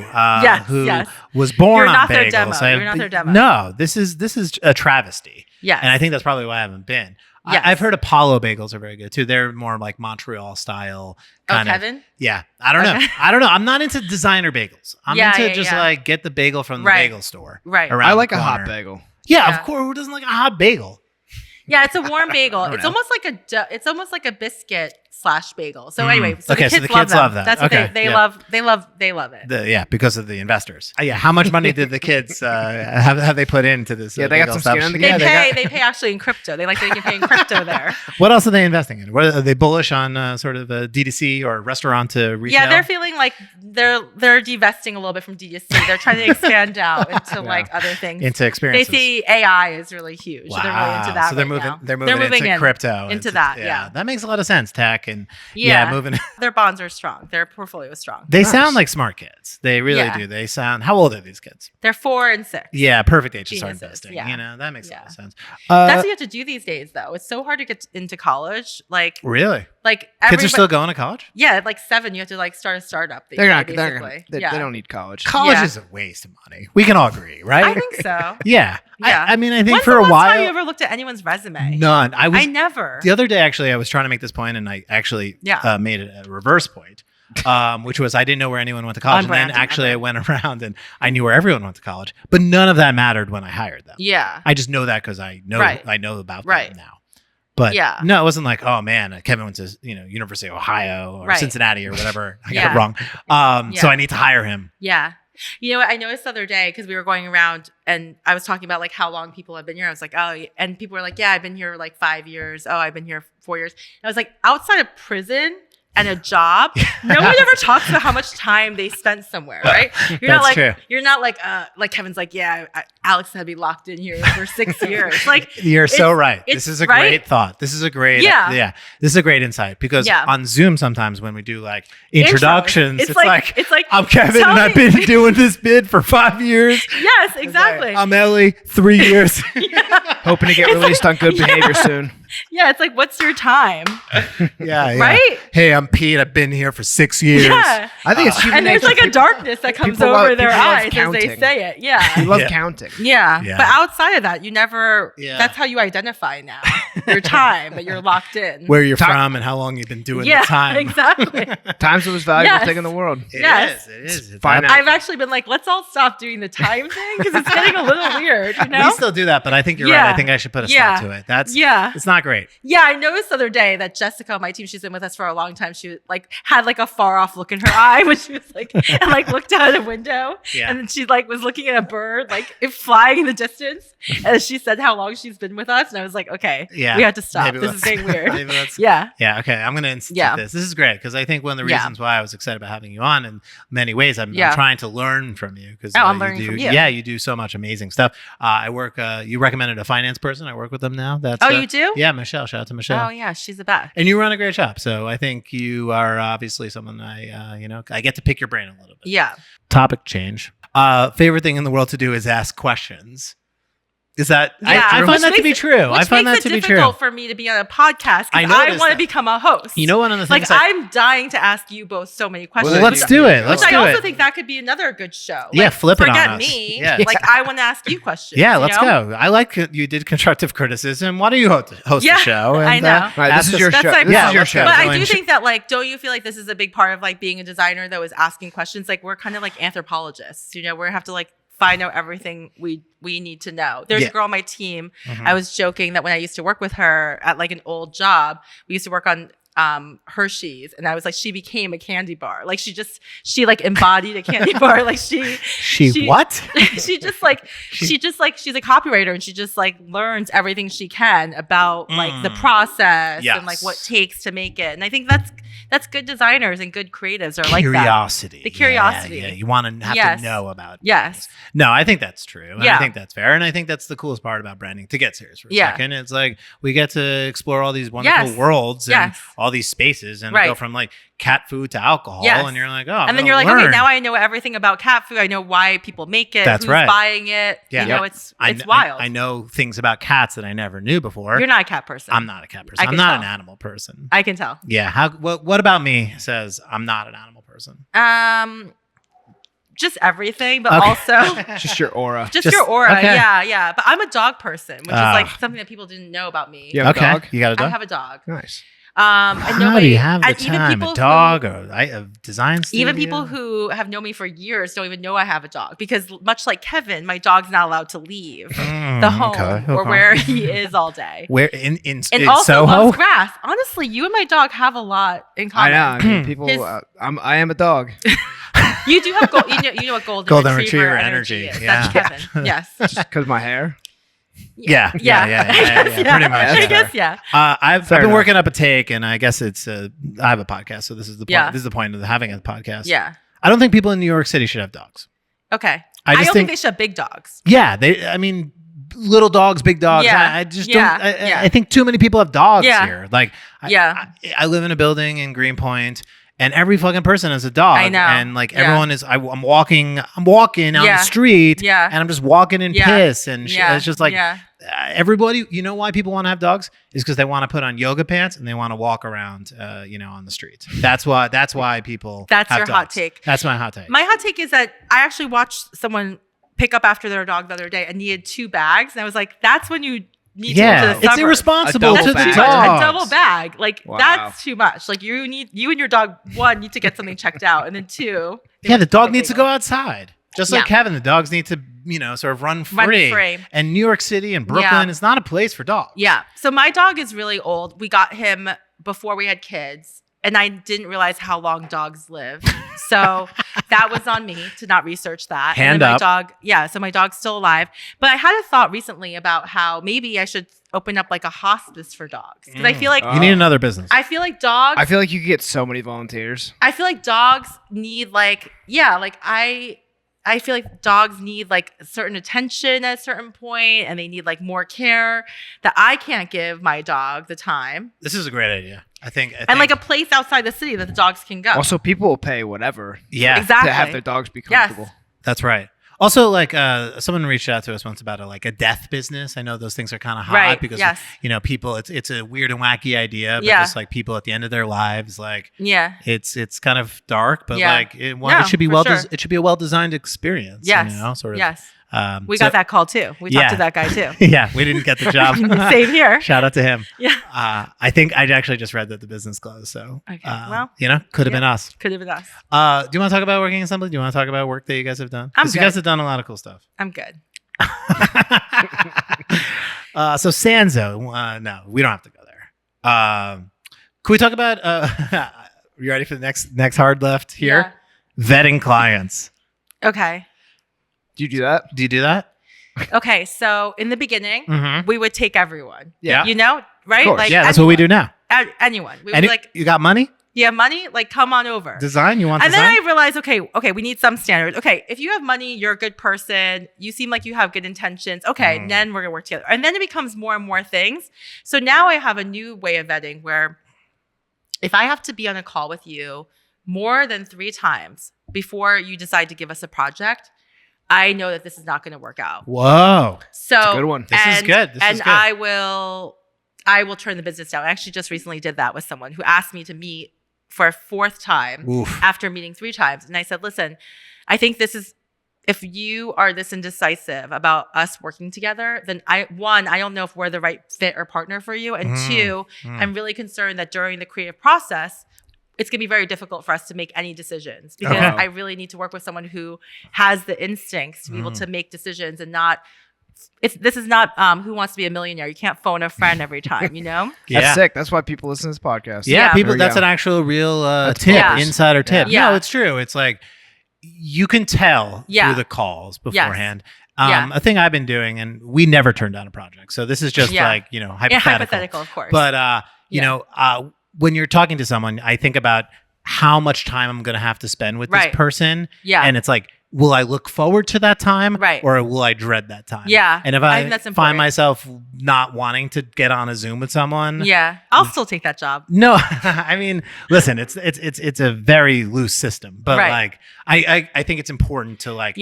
who was born on bagels. You're not their demo. No, this is a travesty. Yeah, and I think that's probably why I haven't been. Yes. I've heard Apollo bagels are very good too. They're more like Montreal style. Kevin? Yeah. I don't know. I'm not into designer bagels. I'm into just like get the bagel from the bagel store. Right. I like a hot bagel. Yeah, of course. Who doesn't like a hot bagel? Yeah, it's a warm bagel. It's almost like a biscuit / bagel. So anyway, the kids love that. That's what they love. They love it. Because of the investors. How much money did the kids have they put into this? They got some skin in the game. They pay actually in crypto. They can pay in crypto there. What else are they investing in? Are they bullish on sort of D2C or restaurant to retail? Yeah, they're feeling like they're divesting a little bit from D2C. They're trying to expand out into like other things. Into experiences. They see AI is really huge. Wow. So they're really into that. So they're moving into crypto. Into that. Yeah. That makes a lot of sense. Tech and moving. Their bonds are strong. Their portfolio is strong. They sound like smart kids. They really do. They sound. How old are these kids? They're 4 and 6. Yeah, perfect age to start investing. Yeah. That makes a lot of sense. That's what you have to do these days, though. It's so hard to get into college. Like really, kids are still going to college. Yeah, at like 7, you have to start a startup. They're not. They don't need college. College is a waste of money. We can all agree, right? I think so. Yeah. I mean, I think When's for a while. When's the last time you ever looked at anyone's resume? None. I never. The other day, actually, I was trying to make this point, and I actually made it a reverse point, which was I didn't know where anyone went to college. And then actually I went around and I knew where everyone went to college. But none of that mattered when I hired them. Yeah. I just know that because I know about them now. But no, it wasn't like, oh man, Kevin went to University of Ohio or Cincinnati or whatever. I got it wrong. So I need to hire him. Yeah. You know what I noticed the other day, because we were going around and I was talking about like how long people have been here. I was like, oh, and people were like, yeah, I've been here like 5 years. Oh, I've been here 4 years. And I was like, outside of prison and a job, no one ever talks about how much time they spent somewhere, right? You're not like Kevin's like, yeah, Alex had to be locked in here for 6 years. Like you're so right. This is a great thought. This is a great this is a great insight because on Zoom sometimes when we do like introductions, it's like I'm Kevin and I've been doing this bid for 5 years. Yes, exactly. Like, I'm Ellie, 3 years. Hoping to get released on good behavior soon. Yeah, it's like, what's your time? Yeah. Right? Hey, I'm Pete. I've been here for 6 years. Yeah. I think it's human And there's nature. like a darkness that comes people over love- their people love eyes as they counting. say it. Yeah. We love Yeah. counting. Yeah. Yeah. But outside of that, you never, Yeah. that's how you identify now. Your time, that you're locked in. Where you're from and how long you've been doing yeah, the time. exactly. Time's the most valuable Yes. thing in the world. It Yes. is. It's Fine. I've actually been like, let's all stop doing the time thing because it's getting a little weird, you know? We still do that, but I think you're Yeah. right. I think I should put a Yeah. stop to it. That's Yeah. It's not great. Yeah, I noticed the other day that Jessica on my team, she's been with us for a long time. She like had like a far off look in her eye when she was like, and like looked out a window. Yeah. And then she like was looking at a bird, like it flying in the distance. And she said how long she's been with us. And I was like, okay, Yeah. we have to stop. Maybe This is let's- getting weird. maybe let's- Yeah. Yeah, okay. I'm going to institute Yeah. this. This is great because I think one of the Yeah. reasons why I was excited about having you on in many ways, I'm Yeah. trying to learn from you because I'm learning from you. Yeah, you do so much amazing stuff. I work, you recommended a finance person. I work with them now. That's Oh, you do? Yeah, Michelle. Shout out to Michelle. Oh, yeah. She's the best. And you run a great shop. So I think you are obviously someone I get to pick your brain a little bit. Yeah. Topic change. Favorite thing in the world to do is ask questions. Is that Yeah, I which find that to makes be it- true. I Which find makes that to it be true. difficult for me to be on a podcast I because I noticed want to that. become a host. You know, one of the like things I'm dying to ask you both so many questions. Well, let's do it. Let's Which do I also it. think that could be another good show. Yeah, Like, flip it on forget us. me. Yeah. Like I want to ask you questions. Yeah, you let's know? go. I like you did constructive criticism. Why don't you host Yeah, the show? I know. All right, ask this is us- your That's show. like- This Yeah, is your let's show. go. But I Join do sh- think that like, don't you feel like this is a big part of like being a designer though, is asking questions? Like we're kind of like anthropologists, you know, we have to like find out everything we need to know. There's Yeah. a girl on my team. Mhm. I was joking that when I used to work with her at like an old job, we used to work on Hershey's, and I was like, she became a candy bar. Like she like embodied a candy bar. Like she what? she just like she's a copywriter, and she just like learns everything she can about like the process and like what Yes. takes to make it. And I think that's good designers and good creatives are like that. Curiosity. The curiosity. Yeah, you want to have Yes. to know about. Yes. No, I think that's true. And Yeah. I think that's fair. And I think that's the coolest part about branding, to get serious for a Yeah. second. It's like we get to explore all these wonderful Yes. worlds and Yes. all these spaces and Right. go from like cat food to alcohol. Yes. And you're like, oh, And then you're like, okay, now I know everything about cat food. I know why people make it. That's who's right. buying it. Yeah. You know, Yep. it's I wild. I know things about cats that I never knew before. You're not a cat person. I'm not a cat person. I I'm can not tell. an animal person. I can tell. Yeah. What about me says I'm not an animal person? Just everything, but Okay. also Just your aura. just Just- your aura. okay. Yeah. But I'm a dog person, which is like Ah. something that people didn't know about me. You have a Okay. dog? You got a I dog? have a dog. Nice. And How nobody, do you have the and even time? people A dog or a design studio? Even people who have known me for years don't even know I have a dog, because much like Kevin, my dog's not allowed to leave the home or where he is all day. Where in And also Soho? loves grass. Honestly, you and my dog have a lot in I common. know. I mean, people. His- I am a dog. You do have you know what Golden retriever retriever energy energy, is. yeah. That's Kevin. Yes. Because my hair. Yeah, I guess, pretty much. I yeah. guess, yeah. I've Fair been enough. working up a take, and I guess it's I have a podcast, so this is the point. Yeah. This is the point of having a podcast. Yeah. I don't think people in New York City should have dogs. Okay. I I just don't think- think they should have big dogs. Yeah, I mean, little dogs, big dogs. Yeah. I just Yeah. don't. Yeah. I think too many people have dogs Yeah. here. Like, Yeah. I live in a building in Greenpoint. And every fucking person has a dog. I know. And like Yeah. everyone is, I'm walking on the street. Yeah. And I'm just walking in Yeah. piss. And it's just like, yeah. everybody, you know why people want to have dogs is because they want to put on yoga pants and they want to walk around, on the streets. That's why people. That's have your hot dogs. take. That's my hot take. My hot take is that I actually watched someone pick up after their dog the other day and needed 2 bags. And I was like, that's when you need to go to the it's suburbs. irresponsible A to double the bag. Too much. dogs. A double bag. Like Wow. that's too much. Like you and your dog, 1, need to get something checked out. And then 2. Yeah, the dog needs to go outside. Just like Yeah. Kevin, the dogs need to, sort of run free. free. And New York City and Brooklyn is not a place for dogs. Yeah. So my dog is really old. We got him before we had kids, and I didn't realize how long dogs live. So that was on me to not research that. Hand and then up. So my dog's still alive. But I had a thought recently about how maybe I should open up like a hospice for dogs. Because I feel like You need another business. I feel like dogs I feel like you could get so many volunteers. I feel like dogs need I feel like dogs need like certain attention at a certain point, and they need like more care that I can't give my dog the time. This is a great idea. I think And like a place outside the city that the dogs can go. Also, people will pay whatever yeah, Exactly. to have their dogs be Yes. comfortable. that's right. Also, like someone reached out to us once about a death business. I know those things are kind of hot because people. It's a weird and wacky idea, but just like people at the end of their lives, it's kind of dark, but it should be it should be a well designed experience. Yes, sort of. Yes. We got that call too. We talked to that guy too. Yeah, we didn't get the job. Same here. Shout out to him. Yeah. I think I actually just read that the business closed. So, could have been us. Could have been us. Do you want to talk about working assembly? Do you want to talk about work that you guys have done? Because you guys have done a lot of cool stuff. I'm good. So Sanzo, no, we don't have to go there. Can we talk about? You ready for the next hard left here? Yeah. Vetting clients. Okay. Do you do that? Okay, so in the beginning, we would take everyone. Yeah. Right? Like that's what we do now. Anyone. We would you got money? You have money? Like, come on over. Design? You want and design? And then I realized, okay, we need some standards. Okay, if you have money, you're a good person. You seem like you have good intentions. Okay, then we're going to work together. And then it becomes more and more things. So now I have a new way of vetting where if I have to be on a call with you more than 3 times before you decide to give us a project, I know that this is not going to work out. Whoa. So that's a good one. This is good. I will turn the business down. I actually just recently did that with someone who asked me to meet for a 4th time after meeting 3 times. And I said, listen, I think if you are this indecisive about us working together, then I don't know if we're the right fit or partner for you. And 2, I'm really concerned that during the creative process, it's going to be very difficult for us to make any decisions because I really need to work with someone who has the instincts to be able to make decisions and not. This is not Who Wants to Be a Millionaire. You can't phone a friend every time, Yeah. That's sick. That's why people listen to this podcast. Yeah, people. That's an actual real tip, insider tip. Yeah. No, it's true. It's like you can tell through the calls beforehand. Yes. A thing I've been doing, and we never turned down a project. So this is just hypothetical. Yeah, hypothetical, of course. But when you're talking to someone, I think about how much time I'm going to have to spend with this person. Yeah. And it's like, will I look forward to that time? Right. Or will I dread that time? Yeah. And if I find myself not wanting to get on a Zoom with someone. Yeah. I'll still take that job. No, I mean, listen, it's a very loose system, but I think it's important to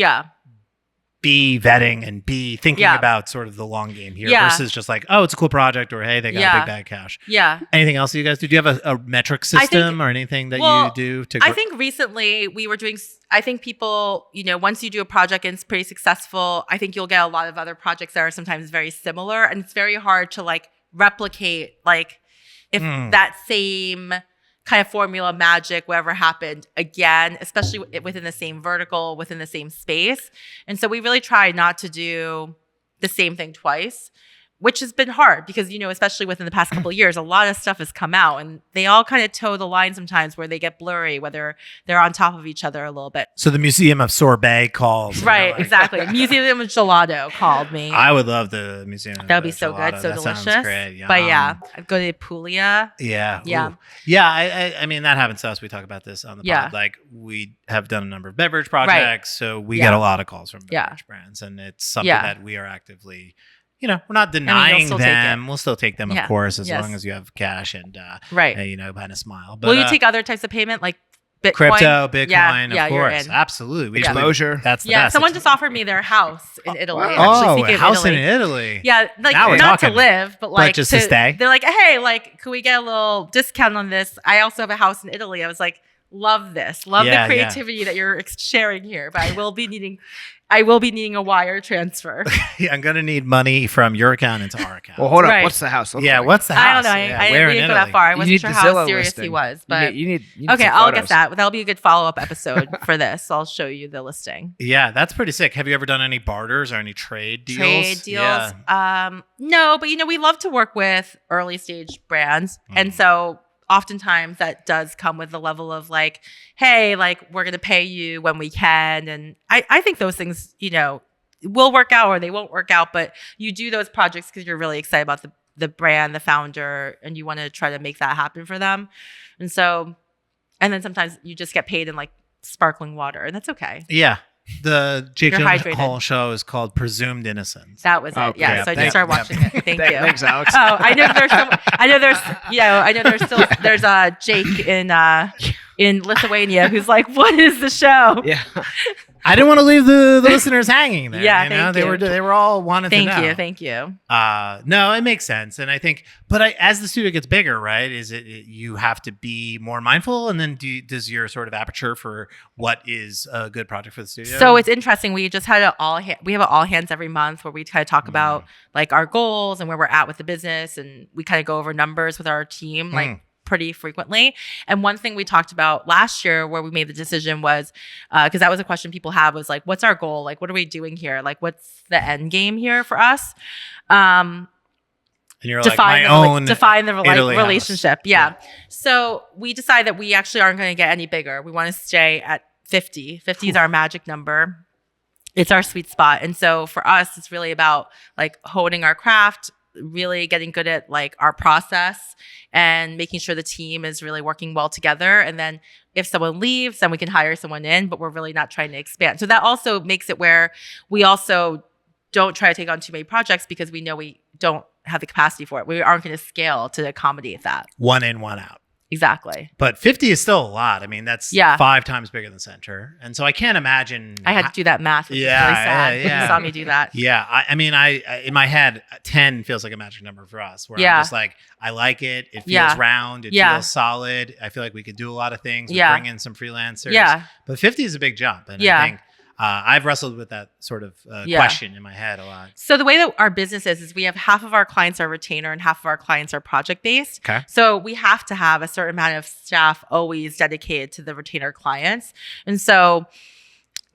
be vetting and be thinking about sort of the long game here versus just like, oh, it's a cool project or hey, they got a big bag of cash. Yeah. Anything else you guys do? Do you have a metric system or anything that you do to I think recently we were doing, I think people, once you do a project and it's pretty successful, I think you'll get a lot of other projects that are sometimes very similar and it's very hard to replicate if that same kind of formula magic, whatever happened again, especially within the same vertical, within the same space. And so we really try not to do the same thing twice, which has been hard because, especially within the past couple of years, a lot of stuff has come out and they all kind of toe the line sometimes where they get blurry, whether they're on top of each other a little bit. So the Museum of Sorbet calls. Right, exactly. Museum of Gelato called me. I would love the Museum of That would be so Gelato. good, so that delicious. Sounds great. But I'd go to Puglia. Yeah. Yeah. Ooh. Yeah, I mean, that happens to us. We talk about this on the pod. Like, we have done a number of beverage projects, so we get a lot of calls from beverage brands, and it's something that we are actively... we're not denying them. We'll still take them, of course, as long as you have cash and, kind of smile. But, will you take other types of payment like Bitcoin? Crypto, Bitcoin, of course. Absolutely. Exposure. That's the best. Someone just offered me their house in Italy. A house in Italy. Yeah, not to live, but just to stay. They're like, hey, can we get a little discount on this? I also have a house in Italy. I was like, love this. Love the creativity that you're sharing here, but I will be needing a wire transfer. I'm going to need money from your account into our account. Well, hold on. What's the house? What's the house? I don't know. I didn't go that far. I wasn't sure how serious he was. But you need okay, I'll get that. That'll be a good follow-up episode for this. I'll show you the listing. Yeah, that's pretty sick. Have you ever done any barters or any trade deals? Yeah. No, but we love to work with early stage brands. And so oftentimes that does come with the level of hey, we're going to pay you when we can. And I think those things, will work out or they won't work out, but you do those projects because you're really excited about the brand, the founder, and you want to try to make that happen for them. And then sometimes you just get paid in sparkling water and that's okay. Yeah. The Jake Gyllenhaal show is called Presumed Innocence. That was it. Yeah. So I just started watching it. Thank you. Thanks, Alex. Oh, I know there's a Jake in Lithuania who's like, what is the show? Yeah. I didn't want to leave the listeners hanging there. Yeah, you know? thank you. They were all wanting to know. Thank you. No, it makes sense, and I think, but as the studio gets bigger, right? Is it you have to be more mindful, and then does your sort of aperture for what is a good project for the studio? So it's interesting. We just had we have an all hands every month where we kind of talk about like our goals and where we're at with the business, and we kind of go over numbers with our team like pretty frequently. And one thing we talked about last year where we made the decision was because that was a question people have was like, what's our goal? Like, what are we doing here? Like, what's the end game here for us? And you're define the relationship. House. Yeah. So we decided that we actually aren't going to get any bigger. We want to stay at 50. 50 is our magic number. It's our sweet spot. And so for us, it's really about like honing our craft, really getting good at like our process and making sure the team is really working well together. And then if someone leaves, then we can hire someone in, but we're really not trying to expand. So that also makes it where we also don't try to take on too many projects because we know we don't have the capacity for it. We aren't going to scale to accommodate that. One in, one out. Exactly. But 50 is still a lot. I mean, that's 5 times bigger than Center. And so I can't imagine. I had to do that math, which is really sad. You saw me do that. Yeah. I mean, I in my head, 10 feels like a magic number for us where I'm just like, I like it. It feels round. It feels solid. I feel like we could do a lot of things. We bring in some freelancers. Yeah. But 50 is a big jump. And I think I've wrestled with that sort of question in my head a lot. So the way that our business is we have half of our clients are retainer and half of our clients are project-based. Okay. So we have to have a certain amount of staff always dedicated to the retainer clients. And so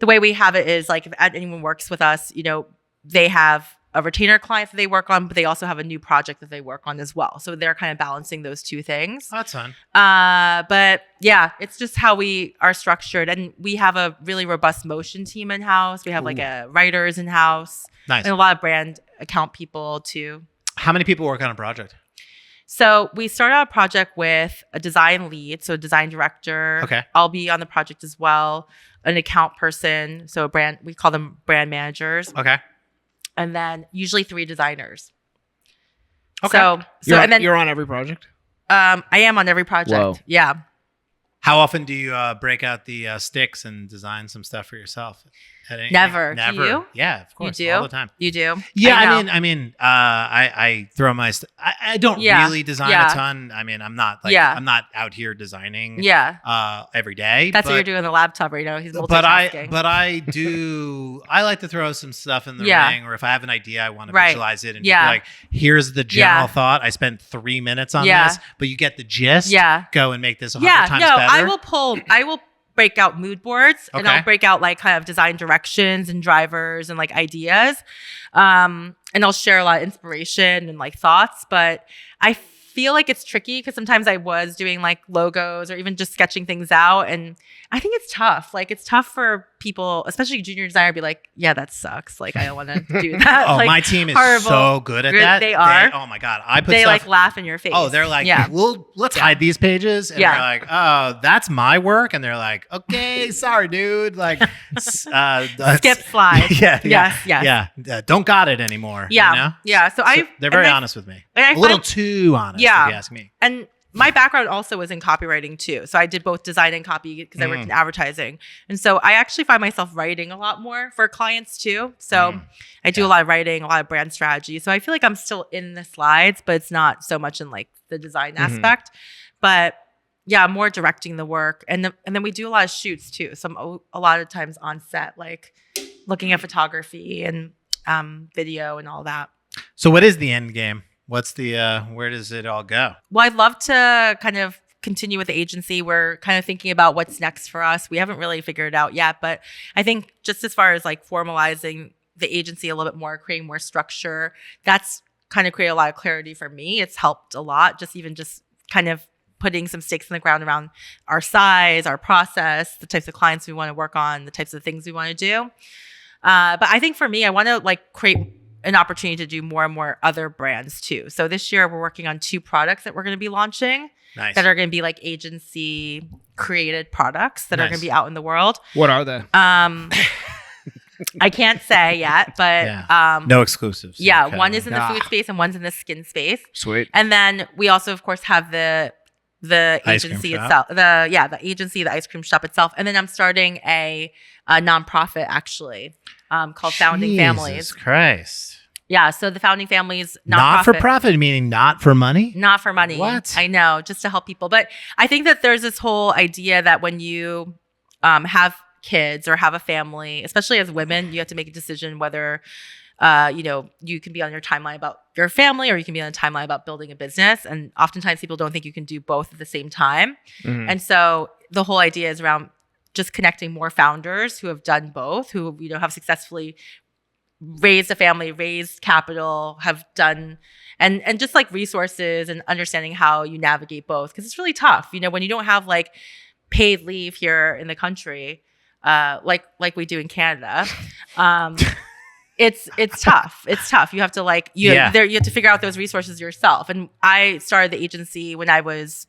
the way we have it is like if anyone works with us, you know, they have a retainer client that they work on, but they also have a new project that they work on as well. So they're kind of balancing those two things. Oh, that's fun. But yeah, it's just how we are structured. And we have a really robust motion team in-house. We have like a writers in-house. Nice. And a lot of brand account people too. How many people work on a project? So we start out a project with a design lead, so a design director. Okay. I'll be on the project as well. An account person, so we call them brand managers. Okay. And then usually 3 designers. Okay. So and then you're on every project? I am on every project. Whoa. Yeah. How often do you break out the sticks and design some stuff for yourself? Never. Never. Do you? Yeah, of course. You do? All the time. You do? Yeah, I throw my. I don't really design a ton. I mean, I'm not I'm not out here designing. Every day. That's what you're doing on the laptop right now. He's multitasking. But I do. I like to throw some stuff in the ring, or if I have an idea, I want to visualize it and just be like, here's the general thought. I spent 3 minutes on this, but you get the gist. Go and make this 100 times better. I will break out mood boards and I'll break out like kind of design directions and drivers and like ideas. And I'll share a lot of inspiration and like thoughts, but I feel like it's tricky because sometimes I was doing like logos or even just sketching things out. And I think it's tough. Like it's tough for people, especially junior designer, to be like, yeah, that sucks. Like I don't want to do that. Oh, like, my team is horrible. so good at that. They are. Oh my God. I put they stuff, like laugh in your face. Oh, they're like, let's hide these pages. And they're like, oh, that's my work. And they're like, okay, sorry, dude. Like, skip slide. Yeah. Don't got it anymore. Yeah. You know? Yeah. So they're very honest with me. A little too honest, if you ask me. And my background also was in copywriting too. So I did both design and copy because I worked in advertising. And so I actually find myself writing a lot more for clients too. So I do a lot of writing, a lot of brand strategy. So I feel like I'm still in the slides, but it's not so much in like the design aspect. But yeah, I'm more directing the work. And then we do a lot of shoots too. So I'm a lot of times on set, like looking at photography and video and all that. So what is the end game? What's the where does it all go? Well, I'd love to kind of continue with the agency. We're kind of thinking about what's next for us. We haven't really figured it out yet, but I think just as far as like formalizing the agency a little bit more, creating more structure, that's kind of created a lot of clarity for me. It's helped a lot, just kind of putting some stakes in the ground around our size, our process, the types of clients we want to work on, the types of things we want to do. But I think for me, I want to like create an opportunity to do more and more other brands too. So this year we're working on 2 products that we're going to be launching that are going to be like agency created products that are going to be out in the world. What are they? I can't say yet, but no exclusives. Yeah, one is in the food space and one's in the skin space. Sweet. And then we also, of course, have the the Ice cream agency shop. itself. The agency, the ice cream shop itself, and then I'm starting a nonprofit actually called Founding Jesus Families. Christ. Yeah, so the Founding Families nonprofit. Not for profit, meaning not for money? Not for money. What? I know, just to help people. But I think that there's this whole idea that when you have kids or have a family, especially as women, you have to make a decision whether you can be on your timeline about your family or you can be on a timeline about building a business. And oftentimes people don't think you can do both at the same time. Mhm. And so the whole idea is around just connecting more founders who have done both, who have successfully raised a family, raised capital, have done and just like resources and understanding how you navigate both, because it's really tough. When you don't have like paid leave here in the country, like we do in Canada, it's tough. It's tough. You have to you have to figure out those resources yourself. And I started the agency when I was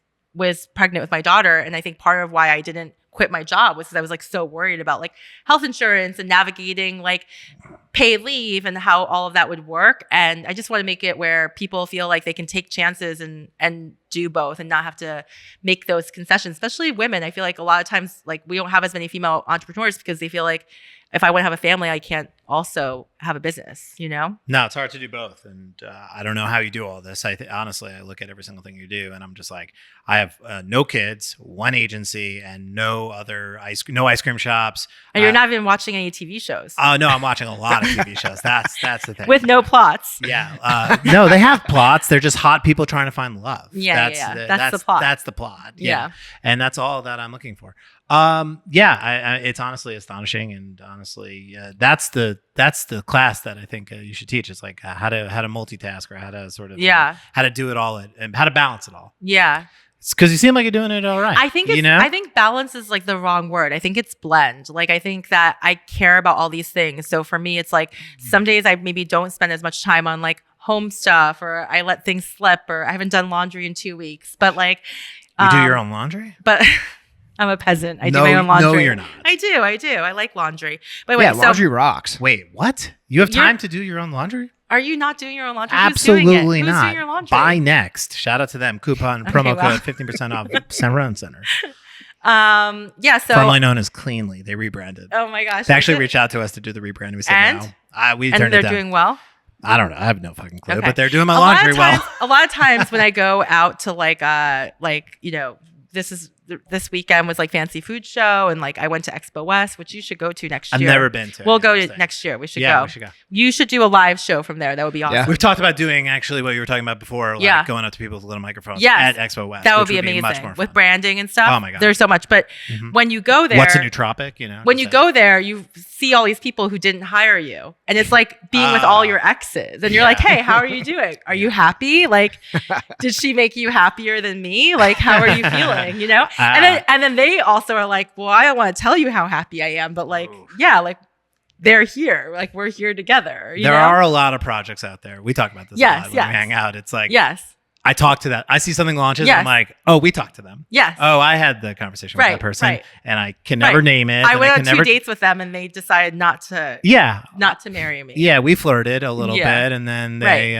pregnant with my daughter, and I think part of why I didn't quit my job was because I was so worried about health insurance and navigating paid leave and how all of that would work. And I just want to make it where people feel like they can take chances and do both and not have to make those concessions, especially women. I feel like a lot of times we don't have as many female entrepreneurs because they feel like if I want to have a family, I can't also have a business, No, it's hard to do both. And I don't know how you do all this. Honestly, I look at every single thing you do and I'm just I have no kids, one agency, and no ice cream shops. And you're not even watching any TV shows. Oh, no, I'm watching a lot of TV shows. That's the thing. With no plots. Yeah. No, they have plots. They're just hot people trying to find love. That's the plot. That's the plot. Yeah. And that's all that I'm looking for. It's honestly astonishing, and honestly, that's the class that I think you should teach. It's how to multitask, or how to sort of how to do it all and how to balance it all. Yeah. It's because you seem like you're doing it all right. I think I think balance is the wrong word. I think it's blend. I think that I care about all these things. So for me, it's some days I maybe don't spend as much time on home stuff, or I let things slip, or I haven't done laundry in 2 weeks. But you do your own laundry? But I'm a peasant. I do my own laundry. No, you're not. I do. I like laundry. But laundry rocks. Wait, what? You have time to do your own laundry? Are you not doing your own laundry? Absolutely Who's not. doing your laundry? Buy Next. Shout out to them. Coupon promo code 15% off Run Center. So formerly known as Cleanly. They rebranded. Oh my gosh. They actually reached out to us to do the rebrand. We said no. We turned it down. And they're doing well? I don't know. I have no fucking clue. Okay. But they're doing my laundry well. A lot of times when I go out to this weekend was Fancy Food Show, and I went to Expo West, which you should go to next year. I've never been to. We'll go to next year. We should go. We should go. You should do a live show from there. That would be awesome. Yeah. We've talked about doing actually what you were talking about before, going up to people with little microphones at Expo West. That would be amazing. Much more fun. With branding and stuff. Oh my God. There's so much. But when you go there, what's a nootropic? When you go there, you see all these people who didn't hire you, and it's being with all your exes, and you're hey, how are you doing? Are you happy? Did she make you happier than me? How are you feeling? And then they also are well, I don't want to tell you how happy I am, but they're here. We're here together. There are a lot of projects out there. We talk about this a lot when we hang out. It's yes. I talk to that. I see something launches and I'm oh, we talked to them. Yes. Oh, I had the conversation with that person and I can never name it. I went on 2 dates with them and they decided not to marry me. Yeah, we flirted a little bit and then they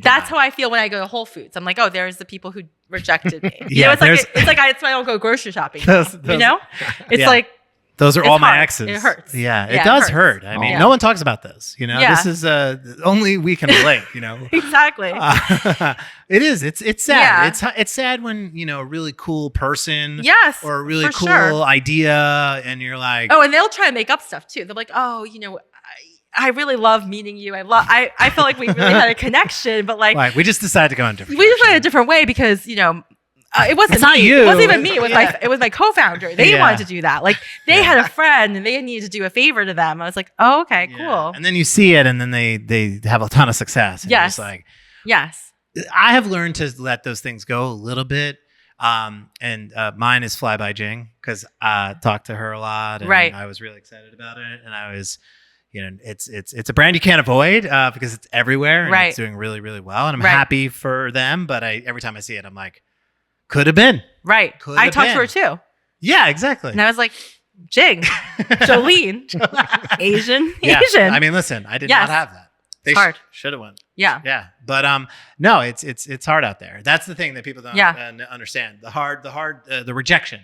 That's how I feel when I go to Whole Foods. I'm oh, there's the people who rejected me. It's why I don't go grocery shopping. It's those are all hard. my exes. It hurts. Yeah, it does hurt. I mean, no one talks about this. This is only we can relate. Exactly. It is. It's sad. It's sad when a really cool person, or a really cool idea, and you're oh, and they'll try to make up stuff too. They're oh, I really love meeting you. I felt like we really had a connection, but we just decided to go in different. We just went a different way because it wasn't it's not me. you. It wasn't even me. It was my co-founder. They wanted to do that. They had a friend and they needed to do a favor to them. I was oh, okay, cool. And then you see it, and then they have a ton of success. And yes. Yes. I have learned to let those things go a little bit. And mine is Fly by Jing, because I talked to her a lot, and I was really excited about it, and I was. It's a brand you can't avoid because it's everywhere and it's doing really, really well. And I'm happy for them. But every time I see it, I'm could have been. Right. I talked to her too. Yeah, exactly. And I was Jing, Jolene, Asian. I mean, listen, I did not have that. They should have won. Yeah. Yeah. But no, it's hard out there. That's the thing that people don't understand. The rejection.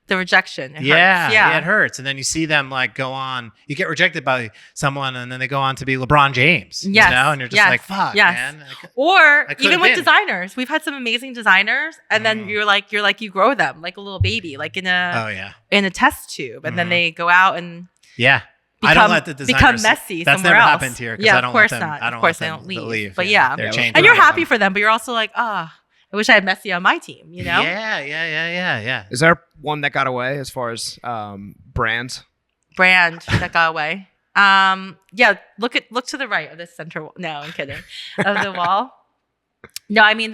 The rejection. It hurts. Yeah, it hurts. And then you see them like go on. You get rejected by someone, and then they go on to be LeBron James. Yes. You know, and you're just like, fuck, man. Or even with designers, we've had some amazing designers, and then you're like you grow them like a little baby, like in a test tube, and then they go out and I don't let the designers become messy that's somewhere never else. happened here because I don't let them. Not. I don't of course, let they them don't leave. But they're changing. And you're happy for them, but you're also like, I wish I had Messi on my team, you know? Yeah. Is there one that got away as far as brands? Brand that got away. Look to the right of the center wall. No, I'm kidding. Of the wall. No, I mean,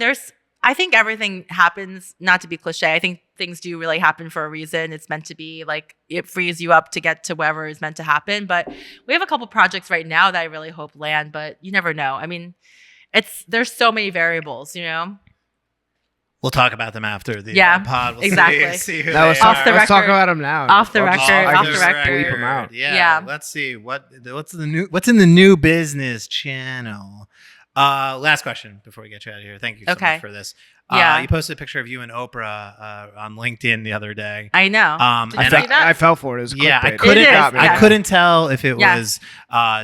I think everything happens, not to be cliche. I think things do really happen for a reason. It's meant to be, like, it frees you up to get to wherever is meant to happen. But we have a couple projects right now that I really hope land, but you never know. I mean, there's so many variables, you know? We'll talk about them after the pod. We'll exactly. See who Off the record. Let's talk about them now. Off the record. Bleep them out. Yeah. Let's see what's in the new business channel. Last question before we get you out of here. Thank you so much for this. You posted a picture of you and Oprah on LinkedIn the other day. I know. I fell for it. It was I couldn't tell if it was